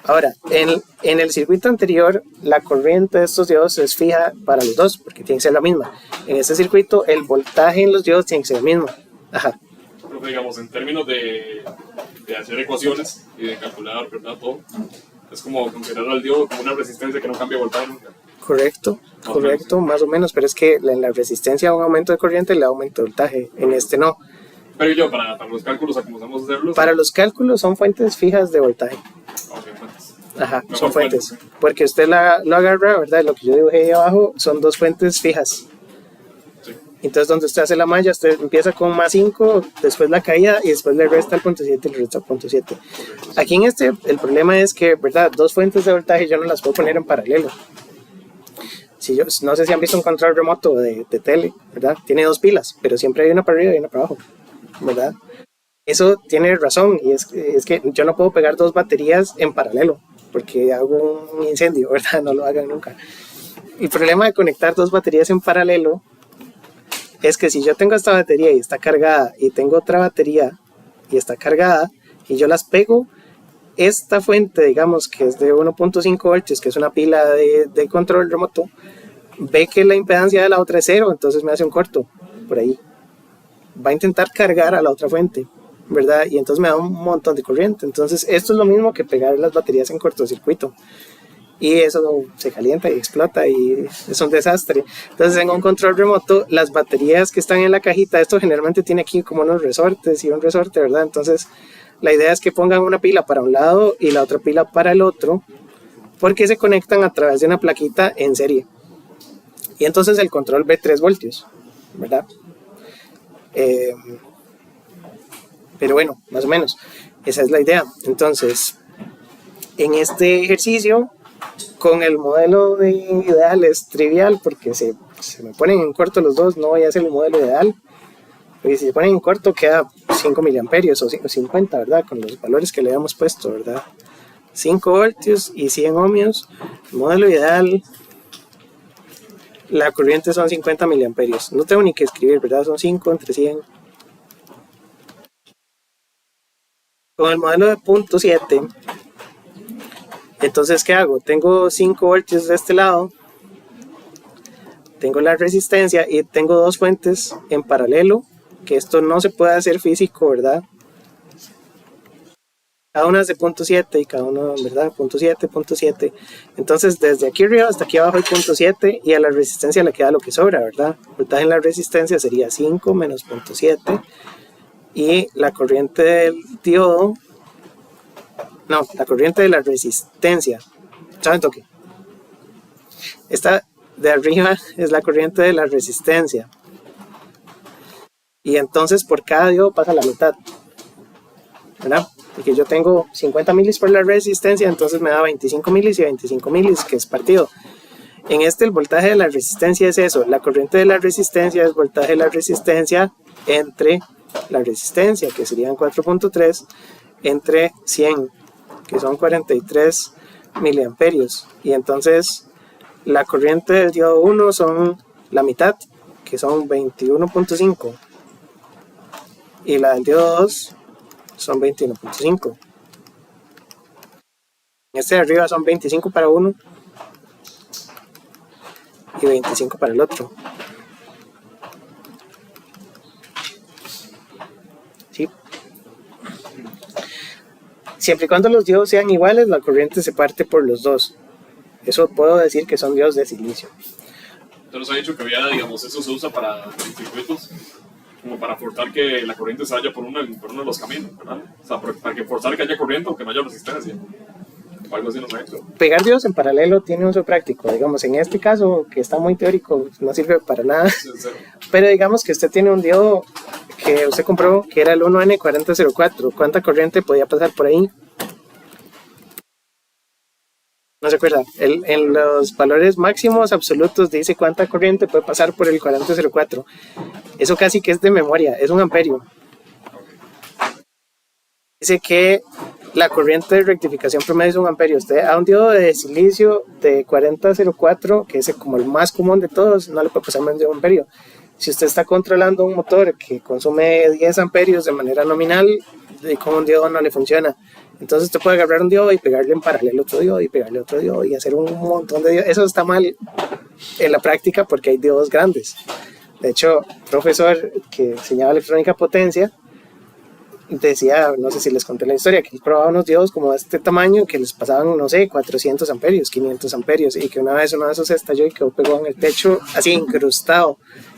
Ahora, en el circuito anterior, la corriente de estos diodos es fija para los dos, porque tiene que ser la misma. En este circuito, el voltaje en los diodos tiene que ser el mismo. Ajá. Digamos, en términos de hacer ecuaciones y de calcular, ¿verdad? Todo, es como considerar al diodo como una resistencia que no cambia voltaje nunca. Correcto, más o menos, pero es que en la resistencia a un aumento de corriente le da aumento de voltaje, en este no. Pero yo, para los cálculos, ¿cómo vamos a hacerlos? Para los cálculos son fuentes fijas de voltaje. Ok, fuentes. Ajá, son fuentes, porque usted lo agarra, ¿verdad? Lo que yo dibujé ahí abajo son 2 fuentes fijas. Entonces donde usted hace la malla, usted empieza con más 5, después la caída y después le resta el 0.7 y le resta el 0.7. Aquí en el problema es que, ¿verdad? 2 fuentes de voltaje yo no las puedo poner en paralelo. No sé si han visto un control remoto de tele, ¿verdad? Tiene 2 pilas, pero siempre hay una para arriba y una para abajo, ¿verdad? Eso tiene razón y es que yo no puedo pegar 2 baterías en paralelo porque hago un incendio, ¿verdad? No lo hagan nunca. El problema de conectar 2 baterías en paralelo es que si yo tengo esta batería y está cargada y tengo otra batería y está cargada y yo las pego, esta fuente, digamos que es de 1.5 voltios, que es una pila de control remoto, ve que la impedancia de la otra es 0, entonces me hace un corto por ahí. Va a intentar cargar a la otra fuente, ¿verdad? Y entonces me da un montón de corriente. Entonces esto es lo mismo que pegar las baterías en cortocircuito. Y eso se calienta y explota y es un desastre. Entonces en un control remoto, las baterías que están en la cajita, esto generalmente tiene aquí como unos resortes y un resorte, ¿verdad? Entonces la idea es que pongan una pila para un lado y la otra pila para el otro, porque se conectan a través de una plaquita en serie. Y entonces el control ve 3 voltios, ¿verdad? Pero bueno, más o menos, esa es la idea. Entonces, en este ejercicio, con el modelo de ideal es trivial, porque se me ponen en corto los dos, no voy a hacer el modelo ideal. Porque si se ponen en corto queda 5 miliamperios o 50, ¿verdad? Con los valores que le habíamos puesto, ¿verdad? 5 voltios y 100 ohmios. El modelo ideal, la corriente son 50 miliamperios. No tengo ni que escribir, ¿verdad? Son 5 entre 100. Con el modelo de punto 7, entonces, ¿qué hago? Tengo 5 voltios de este lado, tengo la resistencia y tengo 2 fuentes en paralelo, que esto no se puede hacer físico, ¿verdad? Cada una es de punto 7 y cada uno, ¿verdad? Punto 7, punto 7. Entonces, desde aquí arriba hasta aquí abajo hay punto 7 y a la resistencia le queda lo que sobra, ¿verdad? El voltaje en la resistencia sería 5 menos punto 7 y la corriente del diodo, no, la corriente de la resistencia, ¿saben toque? Esta de arriba es la corriente de la resistencia. Y entonces por cada diodo pasa la mitad, ¿verdad? Porque yo tengo 50 milis por la resistencia, entonces me da 25 milis y 25 milis, que es partido. En este el voltaje de la resistencia es eso, la corriente de la resistencia es voltaje de la resistencia entre la resistencia, que serían 4.3, entre 100, que son 43 miliamperios. Y entonces la corriente del diodo 1 son la mitad, que son 21.5. Y la del diodo 2 son 21.5. Este de arriba son 25 para uno y 25 para el otro. ¿Sí? Siempre y cuando los diodos sean iguales, la corriente se parte por los dos. Eso puedo decir que son diodos de silicio. Usted nos ha dicho que había, digamos, eso se usa para circuitos, como para forzar que la corriente se vaya por uno de los caminos, ¿verdad? O sea, para que forzar que haya corriente aunque no haya resistencia. O algo así nos ha hecho. Pegar diodos en paralelo tiene un uso práctico. Digamos, en este caso, que está muy teórico, no sirve para nada. Sí, pero digamos que usted tiene un diodo que usted compró, que era el 1N4004. ¿Cuánta corriente podía pasar por ahí? No se acuerda. En los valores máximos absolutos dice cuánta corriente puede pasar por el 4004. Eso casi que es de memoria, es un amperio. Dice que la corriente de rectificación promedio es un amperio. Usted a un diodo de silicio de 4004, que es como el más común de todos, no le puede pasar menos de un amperio. Si usted está controlando un motor que consume 10 amperios de manera nominal, con un diodo no le funciona. Entonces usted puede agarrar un diodo y pegarle en paralelo otro diodo y pegarle otro diodo y hacer un montón de diodos. Eso está mal en la práctica porque hay diodos grandes. De hecho, un profesor que enseñaba electrónica potencia decía, no sé si les conté la historia, que él probaba unos diodos como de este tamaño que les pasaban, no sé, 400 amperios, 500 amperios, y que una vez uno de esos estalló y quedó pegado en el techo, así incrustado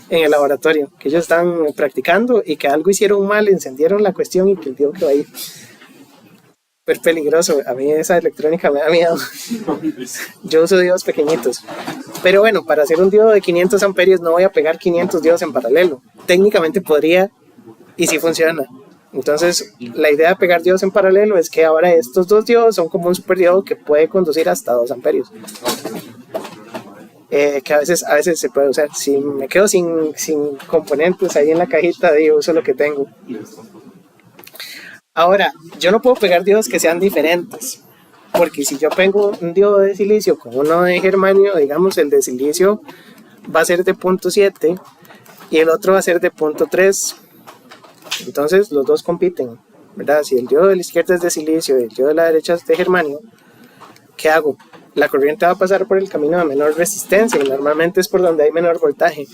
en el laboratorio, que ellos estaban practicando y que algo hicieron mal, encendieron la cuestión y que el diodo quedó ahí. Súper peligroso, a mí esa electrónica me da miedo. Yo uso diodos pequeñitos. Pero bueno, para hacer un diodo de 500 amperios no voy a pegar 500 diodos en paralelo. Técnicamente podría y sí funciona. Entonces, la idea de pegar diodos en paralelo es que ahora estos dos diodos son como un superdiodo que puede conducir hasta 2 amperios. Que a veces se puede usar. Si me quedo sin componentes ahí en la cajita, yo uso lo que tengo. Ahora, yo no puedo pegar diodos que sean diferentes, porque si yo pego un diodo de silicio con uno de germanio, digamos el de silicio va a ser de 0.7 y el otro va a ser de 0.3. Entonces los dos compiten, ¿verdad? Si el diodo de la izquierda es de silicio y el diodo de la derecha es de germanio, ¿qué hago? La corriente va a pasar por el camino de menor resistencia y normalmente es por donde hay menor voltaje.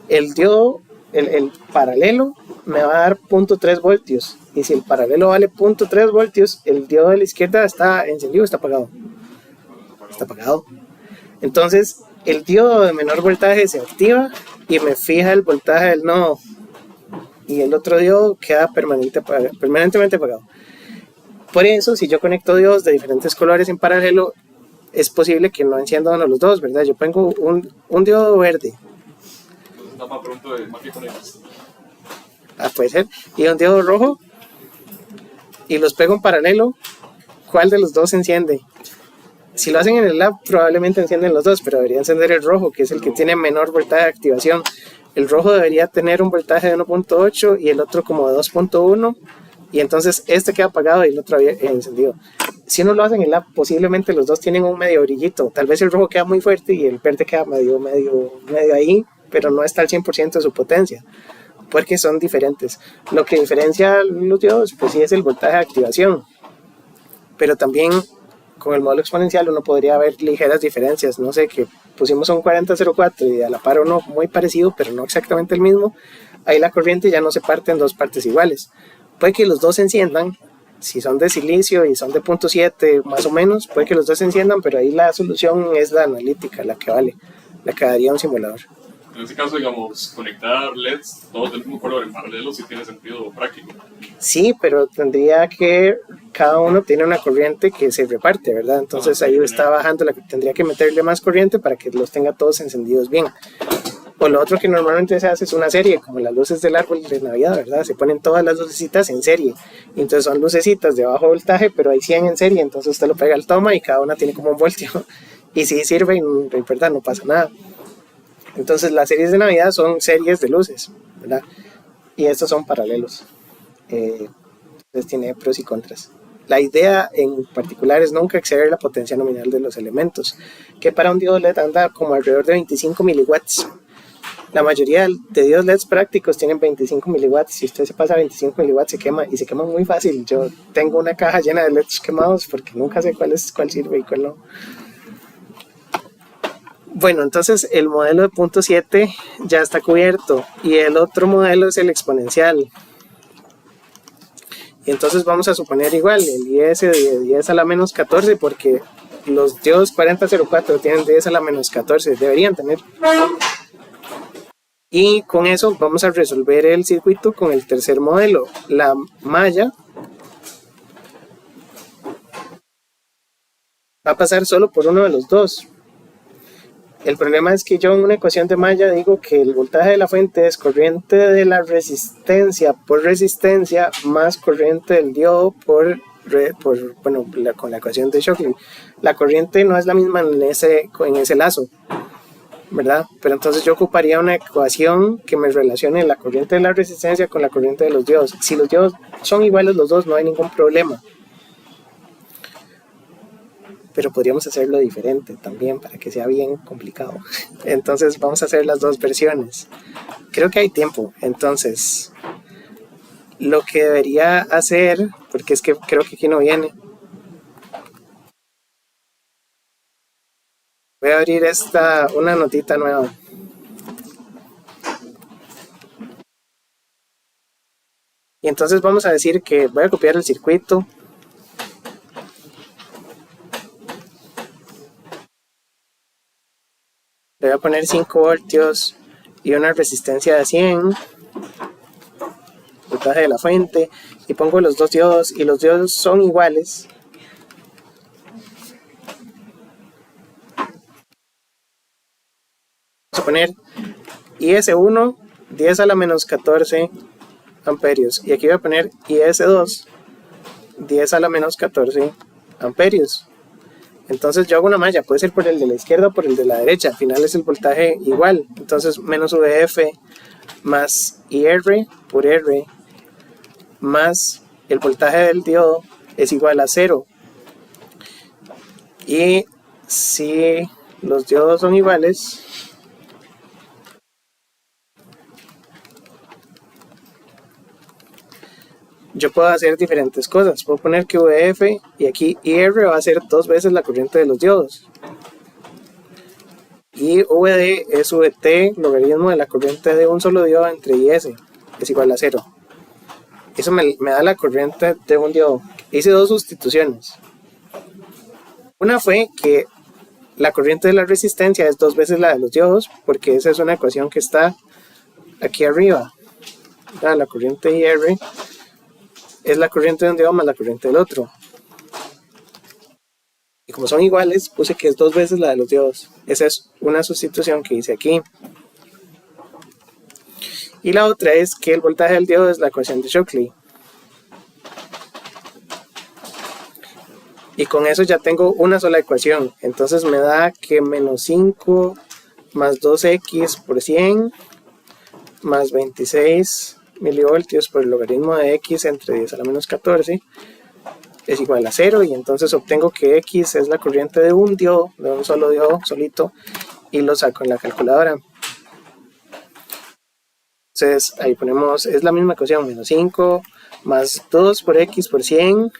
El diodo, el paralelo, me va a dar 0.3 voltios. Y si el paralelo vale 0.3 voltios, el diodo de la izquierda está encendido, está apagado. Está apagado. Entonces, el diodo de menor voltaje se activa y me fija el voltaje del nodo. Y el otro diodo queda permanentemente apagado. Por eso, si yo conecto diodos de diferentes colores en paralelo, es posible que no encienda uno de los dos, ¿verdad? Yo pongo un diodo verde. Entonces, nada más pregunto de magia con ellos. Puede ser. Y un diodo rojo. Y los pego en paralelo. ¿Cuál de los dos se enciende? Si lo hacen en el lab, probablemente encienden los dos, pero debería encender el rojo, que es el que tiene menor voltaje de activación. El rojo debería tener un voltaje de 1.8 y el otro como de 2.1. Y entonces este queda apagado y el otro había encendido. Si uno lo hace en el lab, posiblemente los dos tienen un medio brillito. Tal vez el rojo queda muy fuerte y el verde queda medio ahí, pero no está al 100% de su potencia, porque son diferentes. Lo que diferencia los diodos, pues sí, es el voltaje de activación. Pero también con el módulo exponencial uno podría ver ligeras diferencias. No sé, que pusimos un 4004 y a la par uno muy parecido, pero no exactamente el mismo. Ahí la corriente ya no se parte en dos partes iguales. Puede que los dos se enciendan, si son de silicio y son de 0.7 más o menos, puede que los dos se enciendan, pero ahí la solución es la analítica, la que vale, la que daría un simulador. En este caso, digamos, conectar LEDs todos del mismo color en paralelo sí tiene sentido práctico. Sí, pero tendría que, cada uno tiene una corriente que se reparte, ¿verdad? Entonces ahí está bajando, tendría que meterle más corriente para que los tenga todos encendidos bien. O lo otro que normalmente se hace es una serie, como las luces del árbol de Navidad, ¿verdad? Se ponen todas las lucecitas en serie. Entonces son lucecitas de bajo voltaje, pero hay 100 en serie, entonces usted lo pega al toma y cada una tiene como un voltio. Y sí sirve y en verdad no pasa nada. Entonces las series de Navidad son series de luces, ¿verdad? Y estos son paralelos. Entonces tiene pros y contras. La idea en particular es nunca exceder la potencia nominal de los elementos, que para un diodo LED anda como alrededor de 25 miliwatts. La mayoría de diodos LEDs prácticos tienen 25 miliwatts. Si usted se pasa a 25 miliwatts se quema, y se quema muy fácil. Yo tengo una caja llena de LEDs quemados porque nunca sé cuál sirve y cuál no. Bueno, entonces el modelo de punto 7 ya está cubierto y el otro modelo es el exponencial. Y entonces vamos a suponer igual el IS de 10 a la menos 14, porque los diodos 4004 tienen 10 a la menos 14, deberían tener. Y con eso vamos a resolver el circuito con el tercer modelo. La malla va a pasar solo por uno de los dos. El problema es que yo en una ecuación de malla digo que el voltaje de la fuente es corriente de la resistencia por resistencia más corriente del diodo con la ecuación de Shockley. La corriente no es la misma en ese lazo, ¿verdad? Pero entonces yo ocuparía una ecuación que me relacione la corriente de la resistencia con la corriente de los diodos. Si los diodos son iguales los dos, no hay ningún problema. Pero podríamos hacerlo diferente también para que sea bien complicado. Entonces vamos a hacer las dos versiones. Creo que hay tiempo. Entonces, lo que debería hacer, porque es que creo que aquí no viene. Voy a abrir una notita nueva. Y entonces vamos a decir que voy a copiar el circuito. Le voy a poner 5 voltios y una resistencia de 100. Voltaje de la fuente. Y pongo los dos diodos y los diodos son iguales. Vamos a poner IS1 10 a la menos 14 amperios. Y aquí voy a poner IS2 10 a la menos 14 amperios. Entonces yo hago una malla, puede ser por el de la izquierda o por el de la derecha, al final es el voltaje igual. Entonces menos VF más IR por R más el voltaje del diodo es igual a 0. Y si los diodos son iguales, yo puedo hacer diferentes cosas. Puedo poner que VF y aquí IR va a ser 2 veces la corriente de los diodos. Y VD es VT, logaritmo de la corriente de un solo diodo entre IS, es igual a 0. Eso me da la corriente de un diodo. Hice dos sustituciones. Una fue que la corriente de la resistencia es 2 veces la de los diodos, porque esa es una ecuación que está aquí arriba. La corriente IR es la corriente de un diodo más la corriente del otro. Y como son iguales, puse que es 2 veces la de los diodos. Esa es una sustitución que hice aquí. Y la otra es que el voltaje del diodo es la ecuación de Shockley. Y con eso ya tengo una sola ecuación. Entonces me da que menos 5 más 2x por 100 más 26 milivoltios por el logaritmo de x entre 10 a la menos 14 es igual a 0. Y entonces obtengo que x es la corriente de un diodo, de un solo diodo solito, y lo saco en la calculadora. Entonces ahí ponemos, es la misma ecuación, menos 5 más 2 por x por 100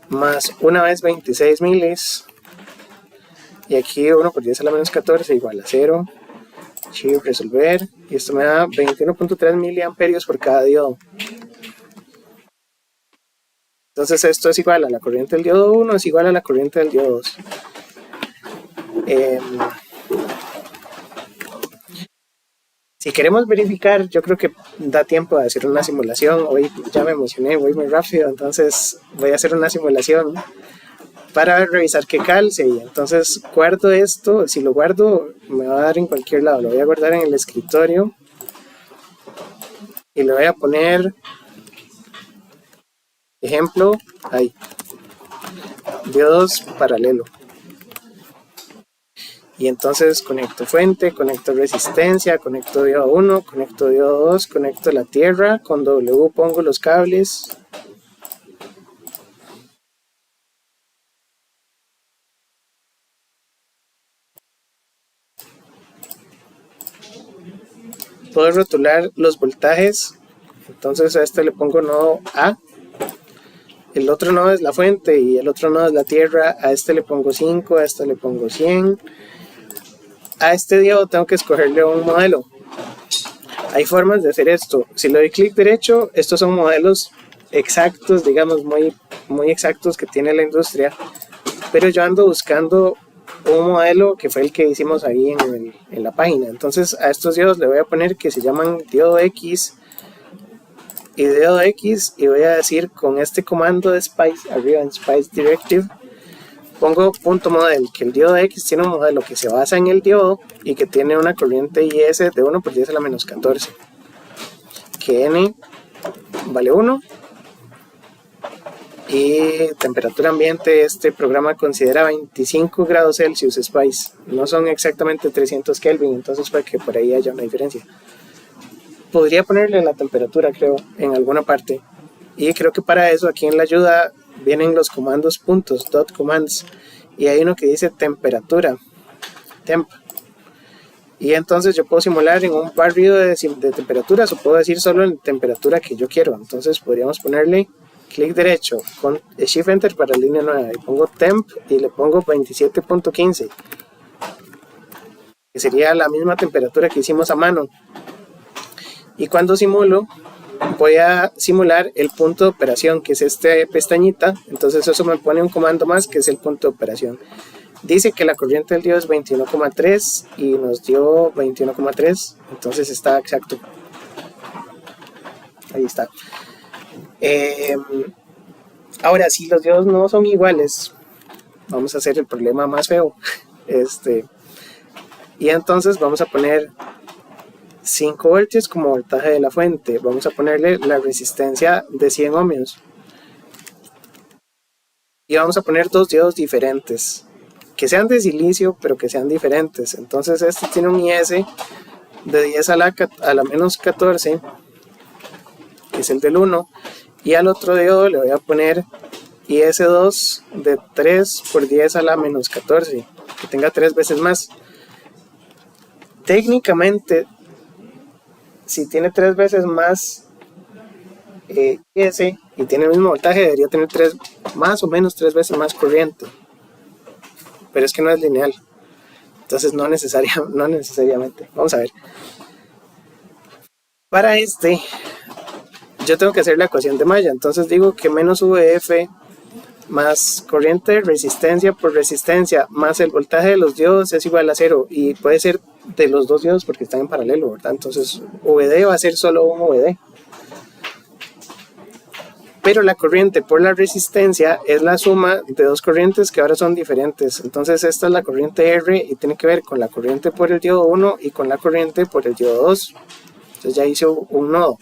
más una vez 26 milis, y aquí 1 por 10 a la menos 14 igual a 0. Resolver, y esto me da 21.3 miliamperios por cada diodo. Entonces esto es igual a la corriente del diodo 1, es igual a la corriente del diodo 2. Si queremos verificar, yo creo que da tiempo de hacer una simulación. Hoy ya me emocioné, voy muy rápido, entonces voy a hacer una simulación para revisar que calce. Y entonces guardo esto. Si lo guardo me va a dar en cualquier lado, lo voy a guardar en el escritorio y le voy a poner ejemplo ahí, diodos paralelo, y entonces conecto fuente, conecto resistencia, conecto diodo 1, conecto diodo 2, conecto la tierra, con W pongo los cables. Puedo rotular los voltajes, entonces a este le pongo nodo A, el otro nodo es la fuente y el otro nodo es la tierra, a este le pongo 5, a este le pongo 100, a este diodo tengo que escogerle un modelo. Hay formas de hacer esto, si le doy clic derecho, estos son modelos exactos, digamos muy exactos que tiene la industria, pero yo ando buscando un modelo que fue el que hicimos ahí en la página. Entonces a estos diodos le voy a poner que se llaman diodo X y diodo X, y voy a decir con este comando de Spice, arriba en Spice Directive, pongo punto model, que el diodo X tiene un modelo que se basa en el diodo y que tiene una corriente IS de 1 por 10 a la menos 14, que N vale 1, y temperatura ambiente, este programa considera 25 grados Celsius Spice, no son exactamente 300 Kelvin, entonces puede que por ahí haya una diferencia. Podría ponerle la temperatura, creo, en alguna parte, y creo que para eso aquí en la ayuda vienen los comandos puntos, dot commands, y hay uno que dice temperatura, temp, y entonces yo puedo simular en un barrido de temperaturas, o puedo decir solo en temperatura que yo quiero. Entonces podríamos ponerle clic derecho con Shift Enter para línea nueva y pongo temp y le pongo 27.15, que sería la misma temperatura que hicimos a mano. Y cuando simulo, voy a simular el punto de operación, que es este pestañita. Entonces eso me pone un comando más, que es el punto de operación. Dice que la corriente del diodo es 21,3 y nos dio 21,3, entonces está exacto. Ahí está. Ahora, si los diodos no son iguales, vamos a hacer el problema más feo. Y entonces vamos a poner 5 voltios como voltaje de la fuente. Vamos a ponerle la resistencia de 100 ohmios. Y vamos a poner 2 diodos diferentes, que sean de silicio, pero que sean diferentes. Entonces este tiene un IS de 10 a la menos 14, que es el del 1. Y al otro diodo le voy a poner IS2 de 3 por 10 a la menos 14, que tenga 3 veces más. Técnicamente, si tiene 3 veces más IS y tiene el mismo voltaje, debería tener más o menos 3 veces más corriente. Pero es que no es lineal. Entonces no necesariamente. Vamos a ver. Para este, yo tengo que hacer la ecuación de malla. Entonces digo que menos VF más corriente, resistencia por resistencia, más el voltaje de los diodos es igual a 0. Y puede ser de los dos diodos porque están en paralelo, ¿verdad? Entonces VD va a ser solo un VD. pero la corriente por la resistencia es la suma de dos corrientes que ahora son diferentes. Entonces esta es la corriente R y tiene que ver con la corriente por el diodo 1 y con la corriente por el diodo 2. Entonces ya hice un nodo.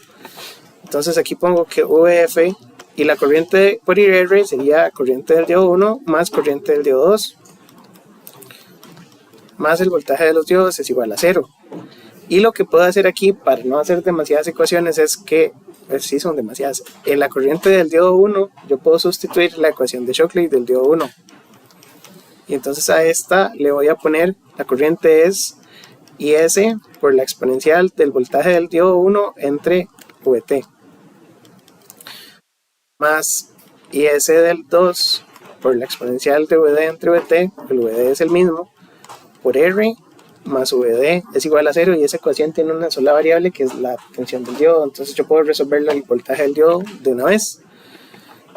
Entonces aquí pongo que VF y la corriente por IR sería corriente del diodo 1 más corriente del diodo 2. Más el voltaje de los diodos es igual a 0. Y lo que puedo hacer aquí para no hacer demasiadas ecuaciones es que sí son demasiadas. En la corriente del diodo 1 yo puedo sustituir la ecuación de Shockley del diodo 1. Y entonces a esta le voy a poner, la corriente es IS por la exponencial del voltaje del diodo 1 entre VT. Más IS del 2 por la exponencial de VD entre VT, el VD es el mismo, por R más VD es igual a 0 y esa ecuación tiene una sola variable que es la función del diodo. Entonces yo puedo resolver el voltaje del diodo de una vez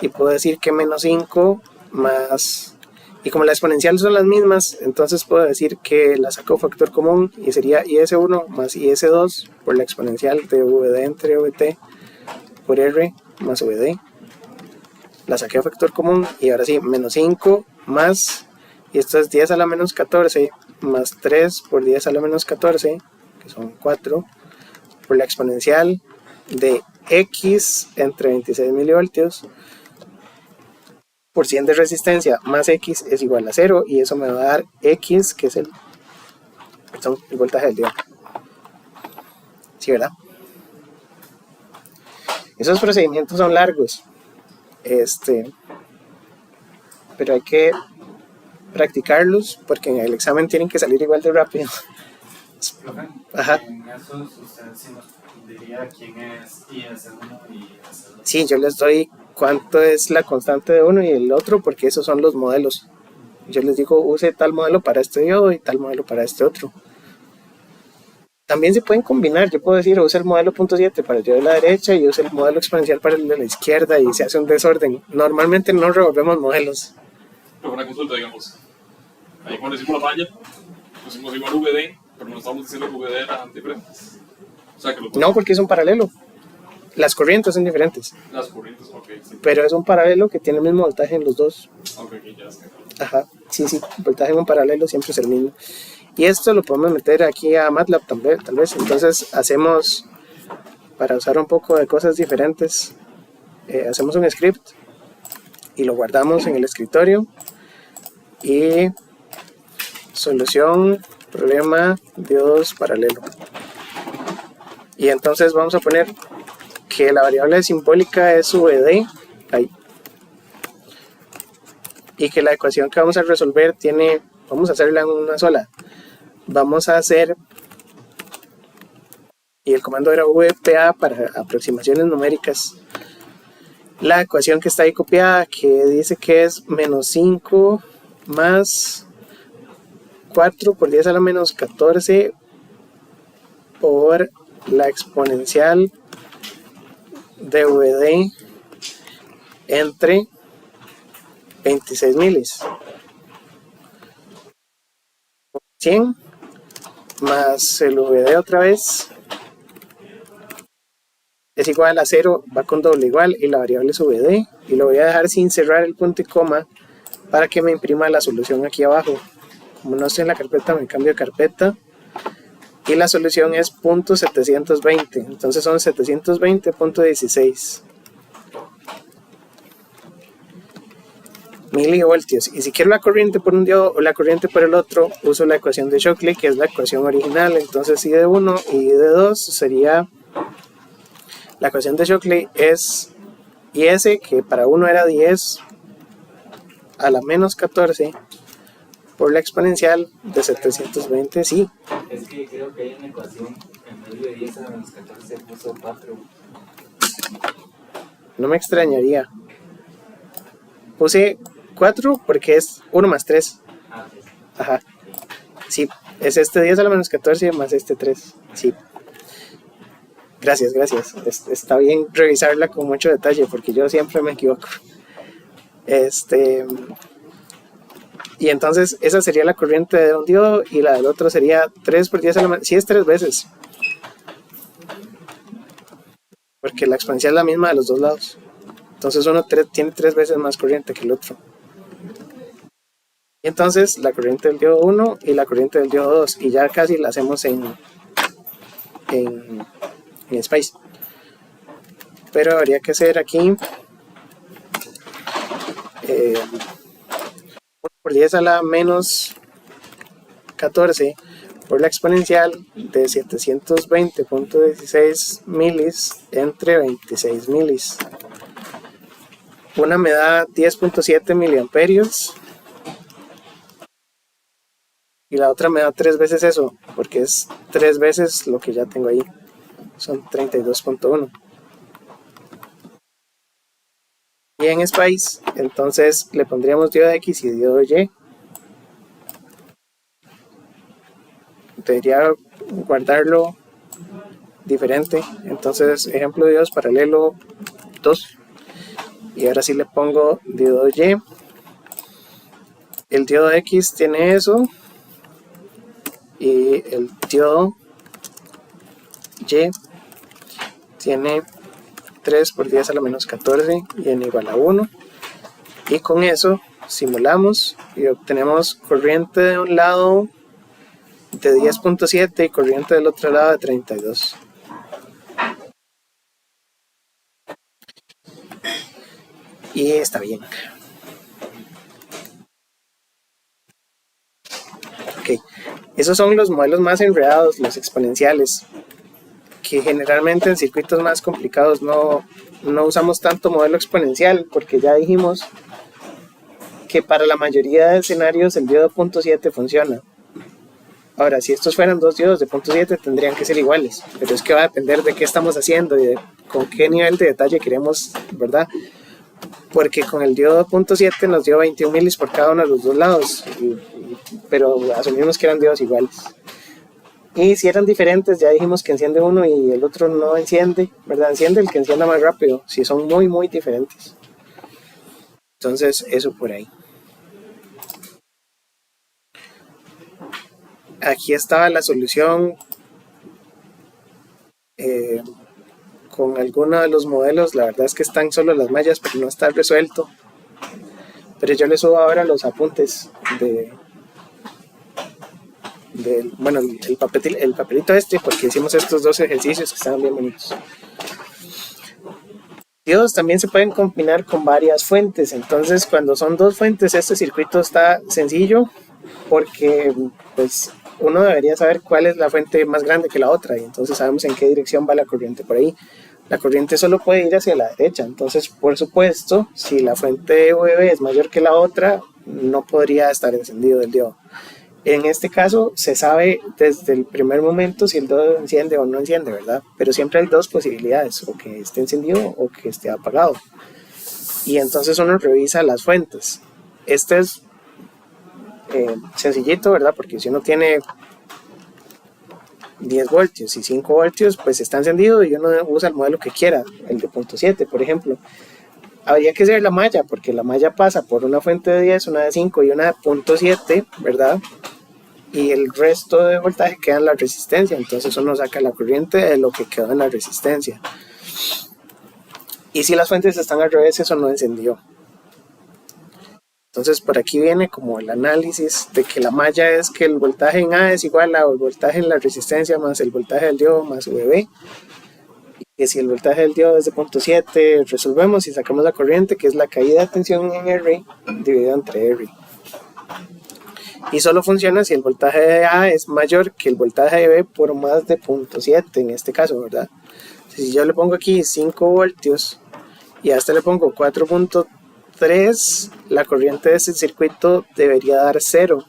y puedo decir que menos 5 más, y como la exponencial son las mismas, entonces puedo decir que la saco factor común y sería IS1 más IS2 por la exponencial de VD entre VT por R más VD. La saqué a factor común y ahora sí, menos 5 más, y esto es 10 a la menos 14 más 3 por 10 a la menos 14, que son 4, por la exponencial de X entre 26 milivoltios por 100 de resistencia más X es igual a 0, y eso me va a dar X, que es el voltaje del diodo. ¿Sí, verdad? Esos procedimientos son largos, pero hay que practicarlos porque en el examen tienen que salir igual de rápido. Profe, Ajá. en esos usted sí nos diría quién es IS1 y IS2. Sí, yo les doy cuánto es la constante de uno y el otro porque esos son los modelos. Yo les digo use tal modelo para este diodo y tal modelo para este otro. También se pueden combinar, yo puedo decir use el modelo .7 para el diodo de la derecha y use el modelo exponencial para el de la izquierda y se hace un desorden. Normalmente no revolvemos modelos. Pero una consulta, digamos, ahí cuando decimos la falla, pusimos igual VD, pero no estamos diciendo que VD era diferente. O sea, que lo No, porque es un paralelo. Las corrientes son diferentes, Las corrientes, ok, sí. pero es un paralelo que tiene el mismo voltaje en los dos. Ok, ya está. Ajá, sí, el voltaje en un paralelo siempre es el mismo. Y esto lo podemos meter aquí a MATLAB también, tal vez. Entonces hacemos, para usar un poco de cosas diferentes, hacemos un script y lo guardamos en el escritorio. Y solución, problema, diodos paralelo. Y entonces vamos a poner que la variable simbólica es VD, ahí. Y que la ecuación que vamos a resolver tiene, vamos a hacerla en una sola. Vamos a hacer, y el comando era VPA para aproximaciones numéricas. La ecuación que está ahí copiada, que dice que es menos 5 más 4 por 10 a la menos 14 por la exponencial de VD entre 26 milis. 100 más el VD otra vez es igual a 0, va con doble igual y la variable es VD, y lo voy a dejar sin cerrar el punto y coma para que me imprima la solución aquí abajo. Como no estoy en la carpeta, me cambio de carpeta y la solución es .720, entonces son 720.16 milivoltios. Y si quiero la corriente por un diodo o la corriente por el otro, uso la ecuación de Shockley, que es la ecuación original. Entonces I de 1 y I de 2 sería, la ecuación de Shockley es IS, que para 1 era 10 a la menos 14 por la exponencial de 720, sí. Es que creo que hay una ecuación en medio de 10 a la menos 14 puso 4. No me extrañaría. Puse 4 porque es 1 más 3. Ah, sí. Ajá. Sí, es este 10 a la menos 14 más este 3. Sí. Gracias. Está bien revisarla con mucho detalle porque yo siempre me equivoco. Y entonces esa sería la corriente de un diodo y la del otro sería 3 por 10 a la menos. Sí, es 3 veces. Porque la exponencial es la misma de los dos lados. Entonces uno tiene 3 veces más corriente que el otro. Y entonces la corriente del diodo 1 y la corriente del diodo 2, y ya casi la hacemos en Spice. Pero habría que hacer aquí 1 por 10 a la menos 14 por la exponencial de 720.16 milis entre 26 milis. Una me da 10.7 miliamperios y la otra me da 3 veces eso, porque es 3 veces lo que ya tengo ahí, son 32.1. Y en Spice entonces le pondríamos diodo X y diodo Y. Debería guardarlo diferente, entonces ejemplo de diodos paralelo 2, y ahora sí le pongo diodo Y. El diodo X tiene eso y el diodo Y tiene 3 por 10 a la menos 14 y n igual a 1, y con eso simulamos y obtenemos corriente de un lado de 10.7 y corriente del otro lado de 32. Y está bien. Ok, esos son los modelos más enredados, los exponenciales, que generalmente en circuitos más complicados no usamos tanto modelo exponencial, porque ya dijimos que para la mayoría de escenarios el diodo 0.7 funciona. Ahora, si estos fueran dos diodos de 0.7 tendrían que ser iguales, pero es que va a depender de qué estamos haciendo y de con qué nivel de detalle queremos, ¿verdad? Porque con el diodo 0.7 nos dio 21 milis por cada uno de los dos lados, pero asumimos que eran diodos iguales. Y si eran diferentes, ya dijimos que enciende uno y el otro no enciende, ¿verdad? Enciende el que encienda más rápido, si son muy, muy diferentes. Entonces, eso por ahí. Aquí estaba la solución con alguno de los modelos. La verdad es que están solo las mallas, pero no está resuelto. Pero yo les subo ahora los apuntes bueno, el papelito este, porque hicimos estos dos ejercicios que estaban bien bonitos. Diodos también se pueden combinar con varias fuentes, entonces cuando son dos fuentes este circuito está sencillo, porque pues uno debería saber cuál es la fuente más grande que la otra, y entonces sabemos en qué dirección va la corriente por ahí. La corriente solo puede ir hacia la derecha, entonces por supuesto si la fuente VB es mayor que la otra no podría estar encendido el diodo. En este caso se sabe desde el primer momento si el diodo enciende o no enciende, ¿verdad? Pero siempre hay dos posibilidades, o que esté encendido o que esté apagado. Y entonces uno revisa las fuentes. Este es sencillito, ¿verdad? Porque si uno tiene 10 voltios y 5 voltios, pues está encendido y uno usa el modelo que quiera, el de 0.7, por ejemplo. Habría que hacer la malla, porque la malla pasa por una fuente de 10, una de 5 y una de 0.7, ¿verdad? Y el resto de voltaje queda en la resistencia, entonces uno saca la corriente de lo que quedó en la resistencia. Y si las fuentes están al revés, eso no encendió. Entonces por aquí viene como el análisis de que la malla es que el voltaje en A es igual al voltaje en la resistencia más el voltaje del diodo más VB. Y que si el voltaje del diodo es de 0.7, resolvemos y sacamos la corriente, que es la caída de tensión en R dividido entre R. Y solo funciona si el voltaje de A es mayor que el voltaje de B por más de 0.7 en este caso, ¿verdad? Si yo le pongo aquí 5 voltios y a este le pongo 4.3, la corriente de este circuito debería dar 0.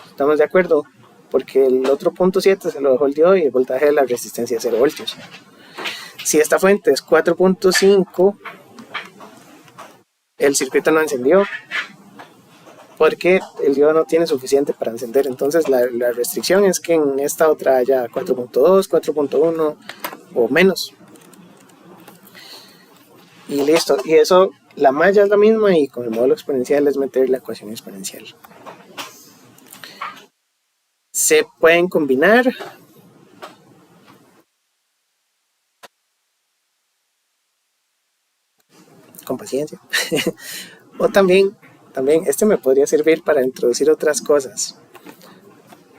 ¿Estamos de acuerdo? Porque el otro 0.7 se lo dejó el diodo y el voltaje de la resistencia es 0 voltios. Si esta fuente es 4.5, el circuito no encendió, porque el diodo no tiene suficiente para encender. Entonces la restricción es que en esta otra haya 4.2, 4.1 o menos. Y listo. Y eso, la malla es la misma y con el módulo exponencial es meter la ecuación exponencial. Se pueden combinar. con paciencia. O también este me podría servir para introducir otras cosas.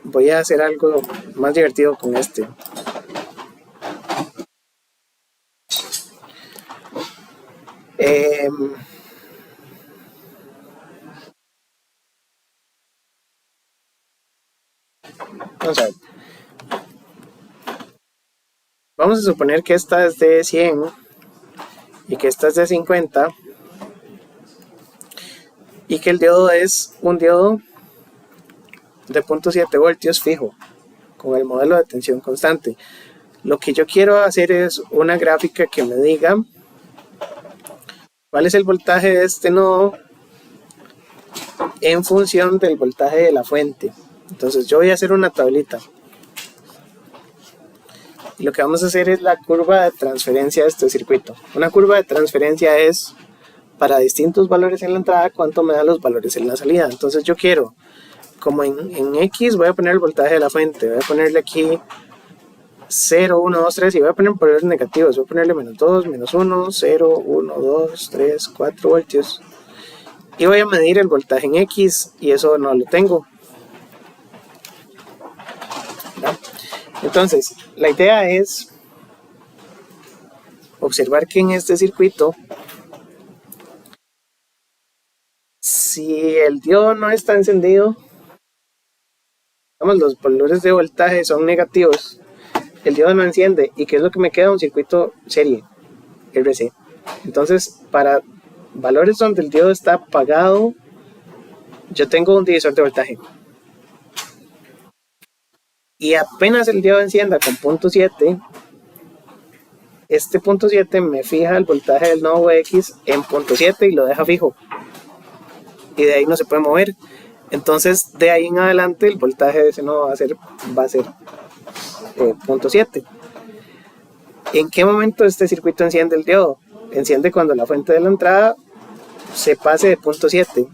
Voy a hacer algo más divertido con este. Vamos a ver. Vamos a suponer que esta es de 100 y que esta es de 50 y que el diodo es un diodo de 0.7 voltios fijo con el modelo de tensión constante. Lo que yo quiero hacer es una gráfica que me diga cuál es el voltaje de este nodo en función del voltaje de la fuente. Entonces yo voy a hacer una tablita y lo que vamos a hacer es la curva de transferencia de este circuito. Una curva de transferencia es para distintos valores en la entrada cuánto me da los valores en la salida. Entonces yo quiero, como en X voy a poner el voltaje de la fuente, voy a ponerle aquí 0, 1, 2, 3 y voy a poner valores negativos, voy a ponerle menos 2, menos 1, 0, 1, 2, 3, 4 voltios y voy a medir el voltaje en X y eso no lo tengo. ¿No? Entonces la idea es observar que en este circuito, si el diodo no está encendido, digamos, los valores de voltaje son negativos, el diodo no enciende. ¿Y qué es lo que me queda? Un circuito serie, RC. Entonces, para valores donde el diodo está apagado, yo tengo un divisor de voltaje. Y apenas el diodo encienda con 0.7, este 0.7 me fija el voltaje del nodo X en 0.7 y lo deja fijo. Y de ahí no se puede mover. Entonces de ahí en adelante el voltaje de ese nodo va a ser 0.7. ¿En qué momento este circuito enciende el diodo? Enciende cuando la fuente de la entrada se pase de 0.7.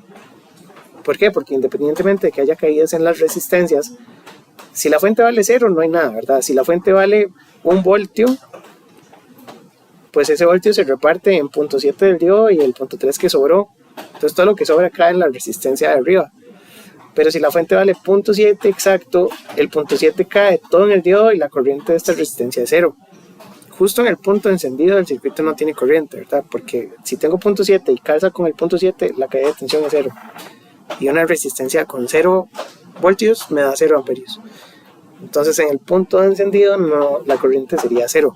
¿Por qué? Porque independientemente de que haya caídas en las resistencias, si la fuente vale 0 no hay nada, ¿verdad? Si la fuente vale 1 voltio, pues ese voltio se reparte en 0.7 del diodo y el 0.3 que sobró. Entonces todo lo que sobra cae en la resistencia de arriba. Pero si la fuente vale 0.7 exacto, el 0.7 cae todo en el diodo y la corriente de esta resistencia es 0. Justo en el punto de encendido del circuito no tiene corriente, ¿verdad? Porque si tengo 0.7 y calza con el 0.7, la caída de tensión es 0. Y una resistencia con 0 voltios me da 0 amperios. Entonces en el punto de encendido no, la corriente sería 0.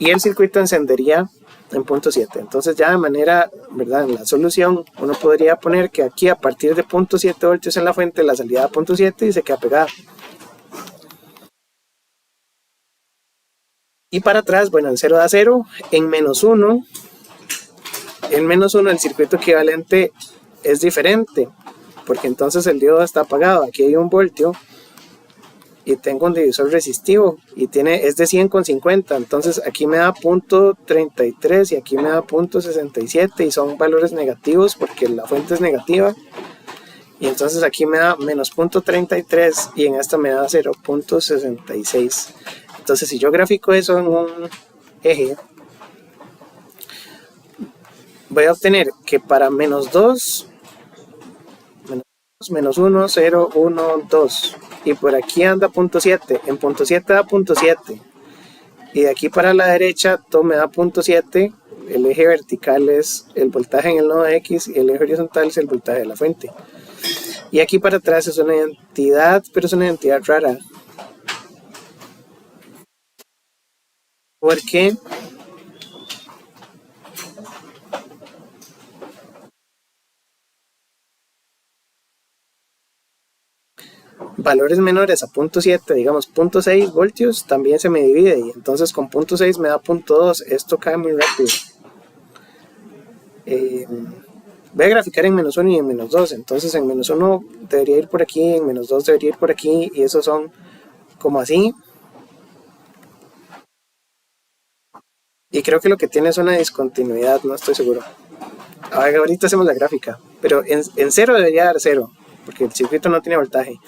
Y el circuito encendería en 0.7. Entonces ya de manera, ¿verdad? En la solución uno podría poner que aquí a partir de 0.7 voltios en la fuente la salida a 0.7 y se queda pegada. Y para atrás, bueno, en 0 da 0, en menos 1 el circuito equivalente es diferente, porque entonces el diodo está apagado. Aquí hay 1 voltio y tengo un divisor resistivo y es de 100 con 50, entonces aquí me da 0.33 y aquí me da 0.67 y son valores negativos porque la fuente es negativa, y entonces aquí me da menos 0.33 y en esta me da 0.66. Entonces si yo grafico eso en un eje, voy a obtener que para menos 2, menos 1, 0, 1, 2 y por aquí anda 0.7, en 0.7 da 0.7 y de aquí para la derecha todo me da 0.7, el eje vertical es el voltaje en el nodo X y el eje horizontal es el voltaje de la fuente. Y aquí para atrás es una identidad, pero es una identidad rara, porque valores menores a 0.7, digamos 0.6 voltios, también se me divide y entonces con 0.6 me da 0.2. Esto cae muy rápido. Voy a graficar en menos 1 y en menos 2, entonces en menos 1 debería ir por aquí, en menos 2 debería ir por aquí, y esos son como así. Y creo que lo que tiene es una discontinuidad, no estoy seguro. Ahorita hacemos la gráfica, pero en 0 debería dar 0, porque el circuito no tiene voltaje.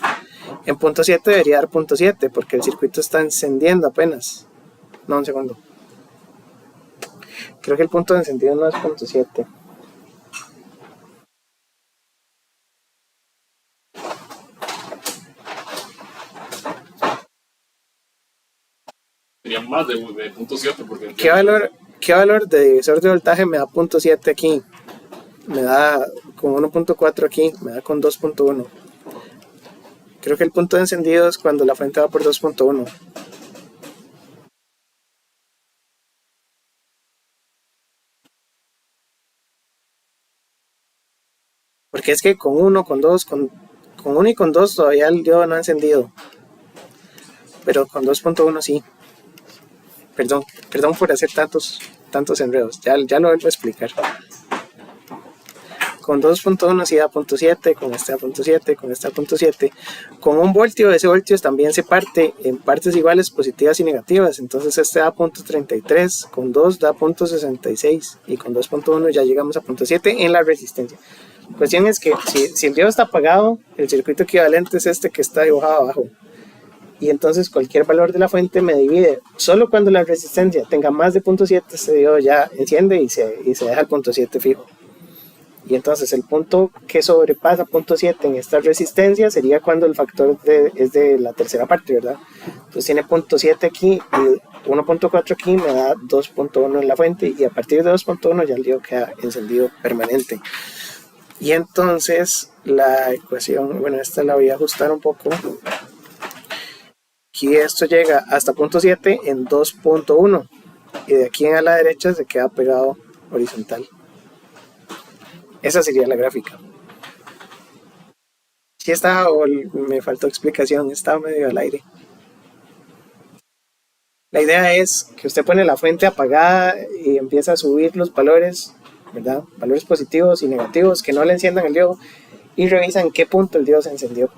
En 0.7 debería dar 0.7, porque el circuito está encendiendo apenas. No, un segundo. Creo que el punto de encendido no es 0.7. más de 0.7 porque ¿Qué valor de divisor de voltaje me da 0.7 aquí? Me da con 1.4 aquí, me da con 2.1. Creo que el punto de encendido es cuando la fuente va por 2.1. Porque es que con 1, con 2, con 1 y con 2 todavía el diodo no ha encendido. Pero con 2.1 sí. Perdón por hacer tantos enredos. Ya lo vuelvo a explicar. Con 2.1 sí da 0.7, con este da 0.7, con este da 0.7. Con 1 voltio, ese voltio también se parte en partes iguales, positivas y negativas. Entonces este da 0.33, con 2 da 0.66 y con 2.1 ya llegamos a 0.7 en la resistencia. La cuestión es que si el diodo está apagado, el circuito equivalente es este que está dibujado abajo. Y entonces cualquier valor de la fuente me divide. Solo cuando la resistencia tenga más de 0.7, este diodo ya enciende y se deja el 0.7 fijo. Y entonces el punto que sobrepasa 0.7 en esta resistencia sería cuando el factor es de la tercera parte, ¿verdad? Entonces tiene 0.7 aquí y 1.4 aquí, me da 2.1 en la fuente, y a partir de 2.1 ya el diodo queda encendido permanente. Y entonces la ecuación, bueno, esta la voy a ajustar un poco. Aquí esto llega hasta 0.7 en 2.1 y de aquí a la derecha se queda pegado horizontal. Esa sería la gráfica. Si está, o me faltó explicación, estaba medio al aire. La idea es que usted pone la fuente apagada y empieza a subir los valores, ¿verdad? Valores positivos y negativos que no le enciendan el diodo, y revisa en qué punto el diodo se encendió.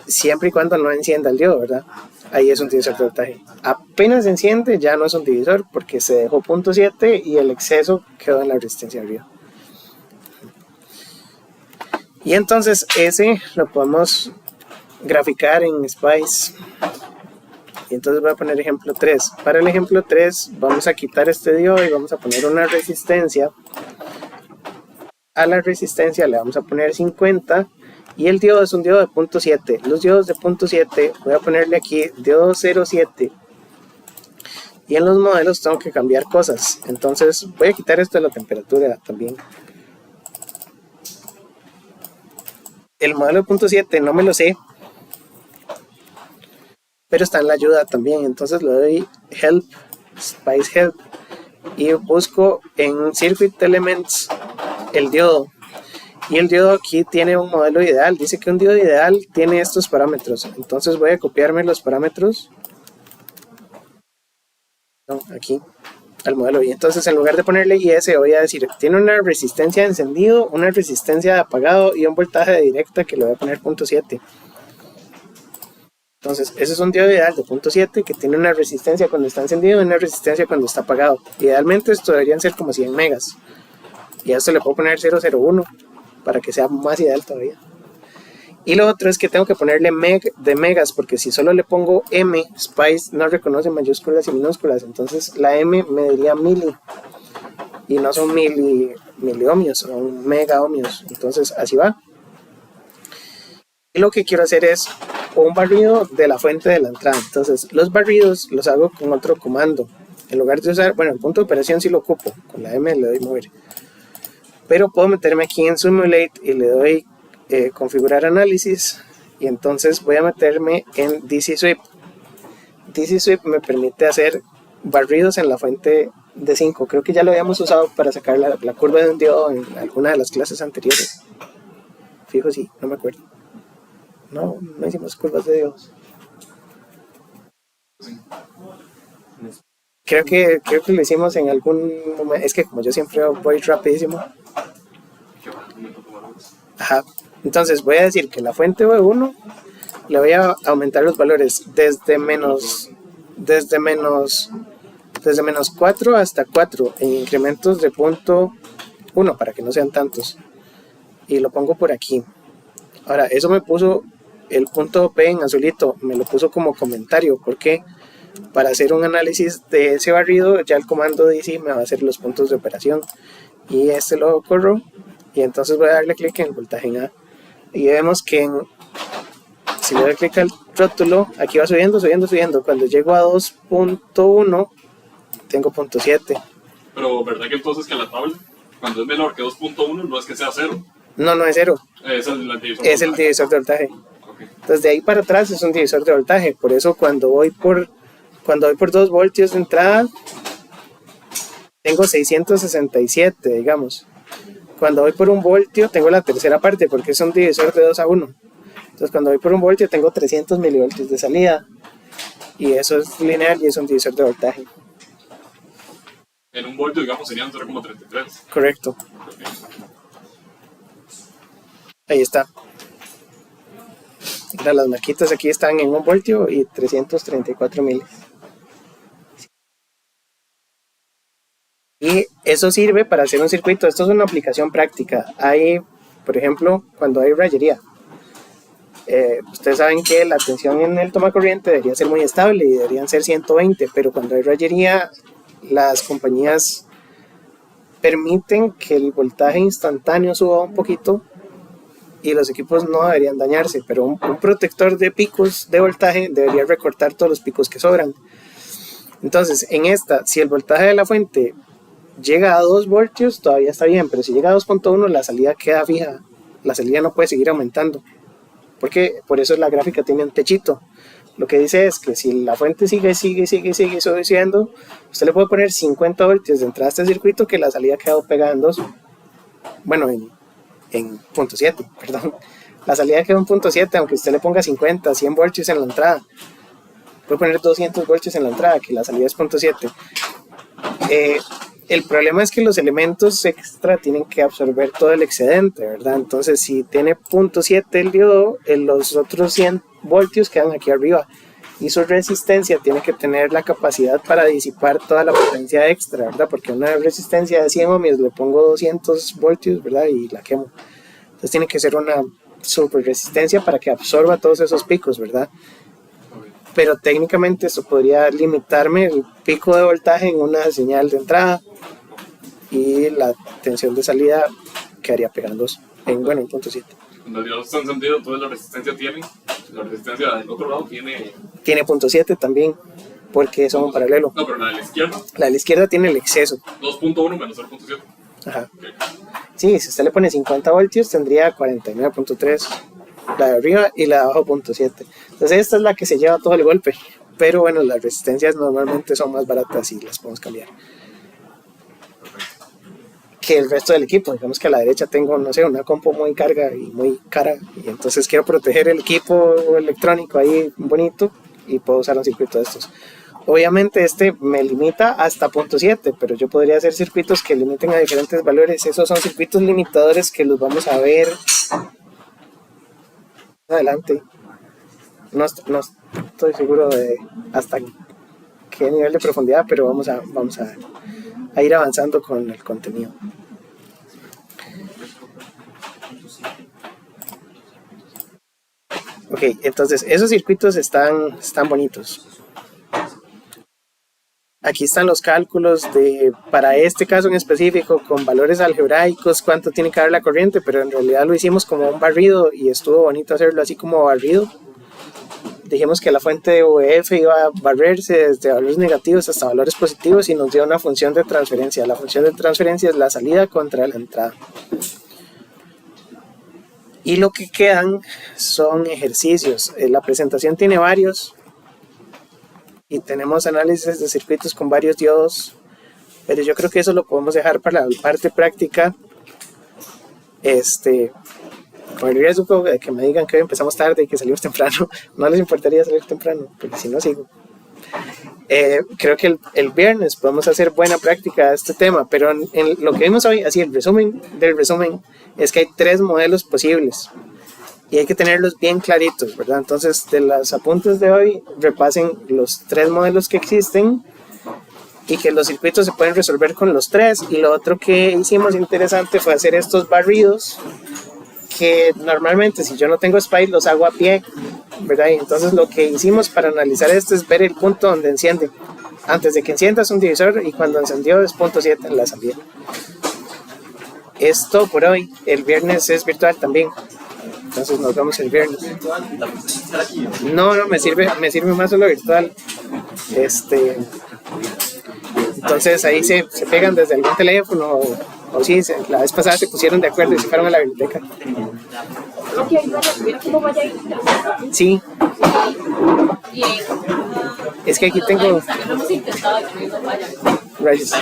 Siempre y cuando no encienda el diodo, ¿verdad? Ahí es un divisor de voltaje. Apenas se enciende, ya no es un divisor porque se dejó 0.7 y el exceso quedó en la resistencia arriba. Y entonces ese lo podemos graficar en Spice. Y entonces voy a poner ejemplo 3. Para el ejemplo 3 vamos a quitar este diodo y vamos a poner una resistencia. A la resistencia le vamos a poner 50. Y el diodo es un diodo de 0.7. Los diodos de 0.7 voy a ponerle aquí diodo 0.7. Y en los modelos tengo que cambiar cosas. Entonces voy a quitar esto de la temperatura también. El modelo de 0.7 no me lo sé, pero está en la ayuda también. Entonces le doy Help, Spice Help, y busco en Circuit Elements el diodo. Y el diodo aquí tiene un modelo ideal. Dice que un diodo ideal tiene estos parámetros. Entonces voy a copiarme los parámetros aquí al modelo. Y entonces en lugar de ponerle IS voy a decir, tiene una resistencia de encendido, una resistencia de apagado y un voltaje de directa que le voy a poner 0.7. Entonces ese es un diodo ideal de 0.7 que tiene una resistencia cuando está encendido y una resistencia cuando está apagado. Idealmente esto deberían ser como 100 megas. Y a esto le puedo poner 001 para que sea más ideal todavía. Y lo otro es que tengo que ponerle de megas, porque si solo le pongo M, Spice no reconoce mayúsculas y minúsculas, entonces la M me diría mili, y no son miliohmios, son megaohmios, entonces así va. Y lo que quiero hacer es un barrido de la fuente de la entrada. Entonces los barridos los hago con otro comando. En lugar de usar, bueno, el punto de operación sí lo ocupo, con la M le doy mover. Pero puedo meterme aquí en Simulate y le doy configurar análisis, y entonces voy a meterme en DC Sweep. DC Sweep me permite hacer barridos en la fuente de 5. Creo que ya lo habíamos usado para sacar la curva de un diodo en alguna de las clases anteriores. Fijo, sí, no me acuerdo. No hicimos curvas de diodos. Creo que lo hicimos en algún momento. Es que como yo siempre voy rapidísimo. Ajá. Entonces voy a decir que la fuente V1 le voy a aumentar los valores desde menos 4 hasta 4 en incrementos de 0.1 para que no sean tantos. Y lo pongo por aquí. Ahora, eso me puso el punto P en azulito, me lo puso como comentario, porque para hacer un análisis de ese barrido, ya el comando DC me va a hacer los puntos de operación. Y este lo corro, y entonces voy a darle clic en el voltaje en A. Y vemos que si le doy clic al rótulo, aquí va subiendo. Cuando llego a 2.1, tengo 0.7. Pero, ¿verdad que entonces que la tabla, cuando es menor que 2.1, no es que sea 0? No es 0. Es el divisor. Es el divisor de voltaje. Okay. Entonces de ahí para atrás es un divisor de voltaje. Por eso cuando voy por 2 voltios de entrada, tengo 667, digamos. Cuando voy por 1 voltio, tengo la tercera parte porque es un divisor de 2 a 1. Entonces cuando voy por 1 voltio, tengo 300 milivoltios de salida. Y eso es lineal y es un divisor de voltaje. En 1 voltio, digamos, serían 0,33. Correcto. Okay. Ahí está. Mira, las marquitas aquí están en 1 voltio y 334 miles. Y eso sirve para hacer un circuito. Esto es una aplicación práctica. Hay, por ejemplo, cuando hay rayería. Ustedes saben que la tensión en el tomacorriente debería ser muy estable y deberían ser 120, pero cuando hay rayería, las compañías permiten que el voltaje instantáneo suba un poquito y los equipos no deberían dañarse, pero un protector de picos de voltaje debería recortar todos los picos que sobran. Entonces, en esta, si el voltaje de la fuente llega a 2 voltios, todavía está bien, pero si llega a 2.1, la salida queda fija, la salida no puede seguir aumentando, porque por eso la gráfica tiene un techito. Lo que dice es que si la fuente sigue subiendo, usted le puede poner 50 voltios de entrada a este circuito que la salida quedó pegada en 2. Bueno, en 0.7, perdón. La salida quedó en 0.7, aunque usted le ponga 50, 100 voltios en la entrada. Puede poner 200 voltios en la entrada, que la salida es 0.7. El problema es que los elementos extra tienen que absorber todo el excedente, ¿verdad? Entonces, si tiene 0.7 el diodo, los otros 100 voltios quedan aquí arriba. Y su resistencia tiene que tener la capacidad para disipar toda la potencia extra, ¿verdad? Porque una resistencia de 100 ohmios le pongo 200 voltios, ¿verdad? Y la quemo. Entonces tiene que ser una super resistencia para que absorba todos esos picos, ¿verdad? Pero técnicamente esto podría limitarme el pico de voltaje en una señal de entrada y la tensión de salida quedaría pegando en 0.7. Cuando el diodo está encendido, entonces la resistencia del otro lado tiene 0.7 también, porque son paralelo. No, pero la de la izquierda. La de la izquierda tiene el exceso. 2.1 menos 0.7. Ajá. Okay. Sí, si usted le pone 50 voltios tendría 49.3. La de arriba y la de abajo 0.7. Entonces esta es la que se lleva todo el golpe. Pero bueno, las resistencias normalmente son más baratas y las podemos cambiar que el resto del equipo. Digamos que a la derecha tengo, no sé, una compu muy carga y muy cara, y entonces quiero proteger el equipo electrónico ahí bonito y puedo usar un circuito de estos. Obviamente este me limita hasta 0.7, pero yo podría hacer circuitos que limiten a diferentes valores. Esos son circuitos limitadores que los vamos a ver adelante. No estoy seguro de hasta qué nivel de profundidad, pero vamos a ir avanzando con el contenido. Ok, entonces esos circuitos están bonitos. Aquí están los cálculos para este caso en específico, con valores algebraicos, cuánto tiene que dar la corriente, pero en realidad lo hicimos como un barrido y estuvo bonito hacerlo así como barrido. Dijimos que la fuente de VF iba a barrerse desde valores negativos hasta valores positivos y nos dio una función de transferencia. La función de transferencia es la salida contra la entrada. Y lo que quedan son ejercicios. La presentación tiene varios y tenemos análisis de circuitos con varios diodos, pero yo creo que eso lo podemos dejar para la parte práctica. Con el riesgo de que me digan que hoy empezamos tarde y que salimos temprano, no les importaría salir temprano, porque si no sigo. Creo que el viernes podemos hacer buena práctica de este tema, pero en lo que vimos hoy, así el resumen del resumen, es que hay 3 modelos posibles y hay que tenerlos bien claritos, ¿verdad? Entonces, de los apuntes de hoy, repasen los 3 modelos que existen y que los circuitos se pueden resolver con los 3. Y lo otro que hicimos interesante fue hacer estos barridos que normalmente si yo no tengo SPICE los hago a pie, ¿verdad? Y entonces lo que hicimos para analizar esto es ver el punto donde enciende. Antes de que encienda es un divisor y cuando encendió es 0.7 en la salida. Esto por hoy. El viernes es virtual también. Entonces nos vemos el viernes. No, me sirve más solo virtual. Entonces ahí se pegan desde algún teléfono o sí, la vez pasada se pusieron de acuerdo y se fueron a la biblioteca. Ok, bueno, ¿vieron cómo vaya ahí? Sí, Bien. es que aquí tengo Lo hemos intentado que no vaya. rayos.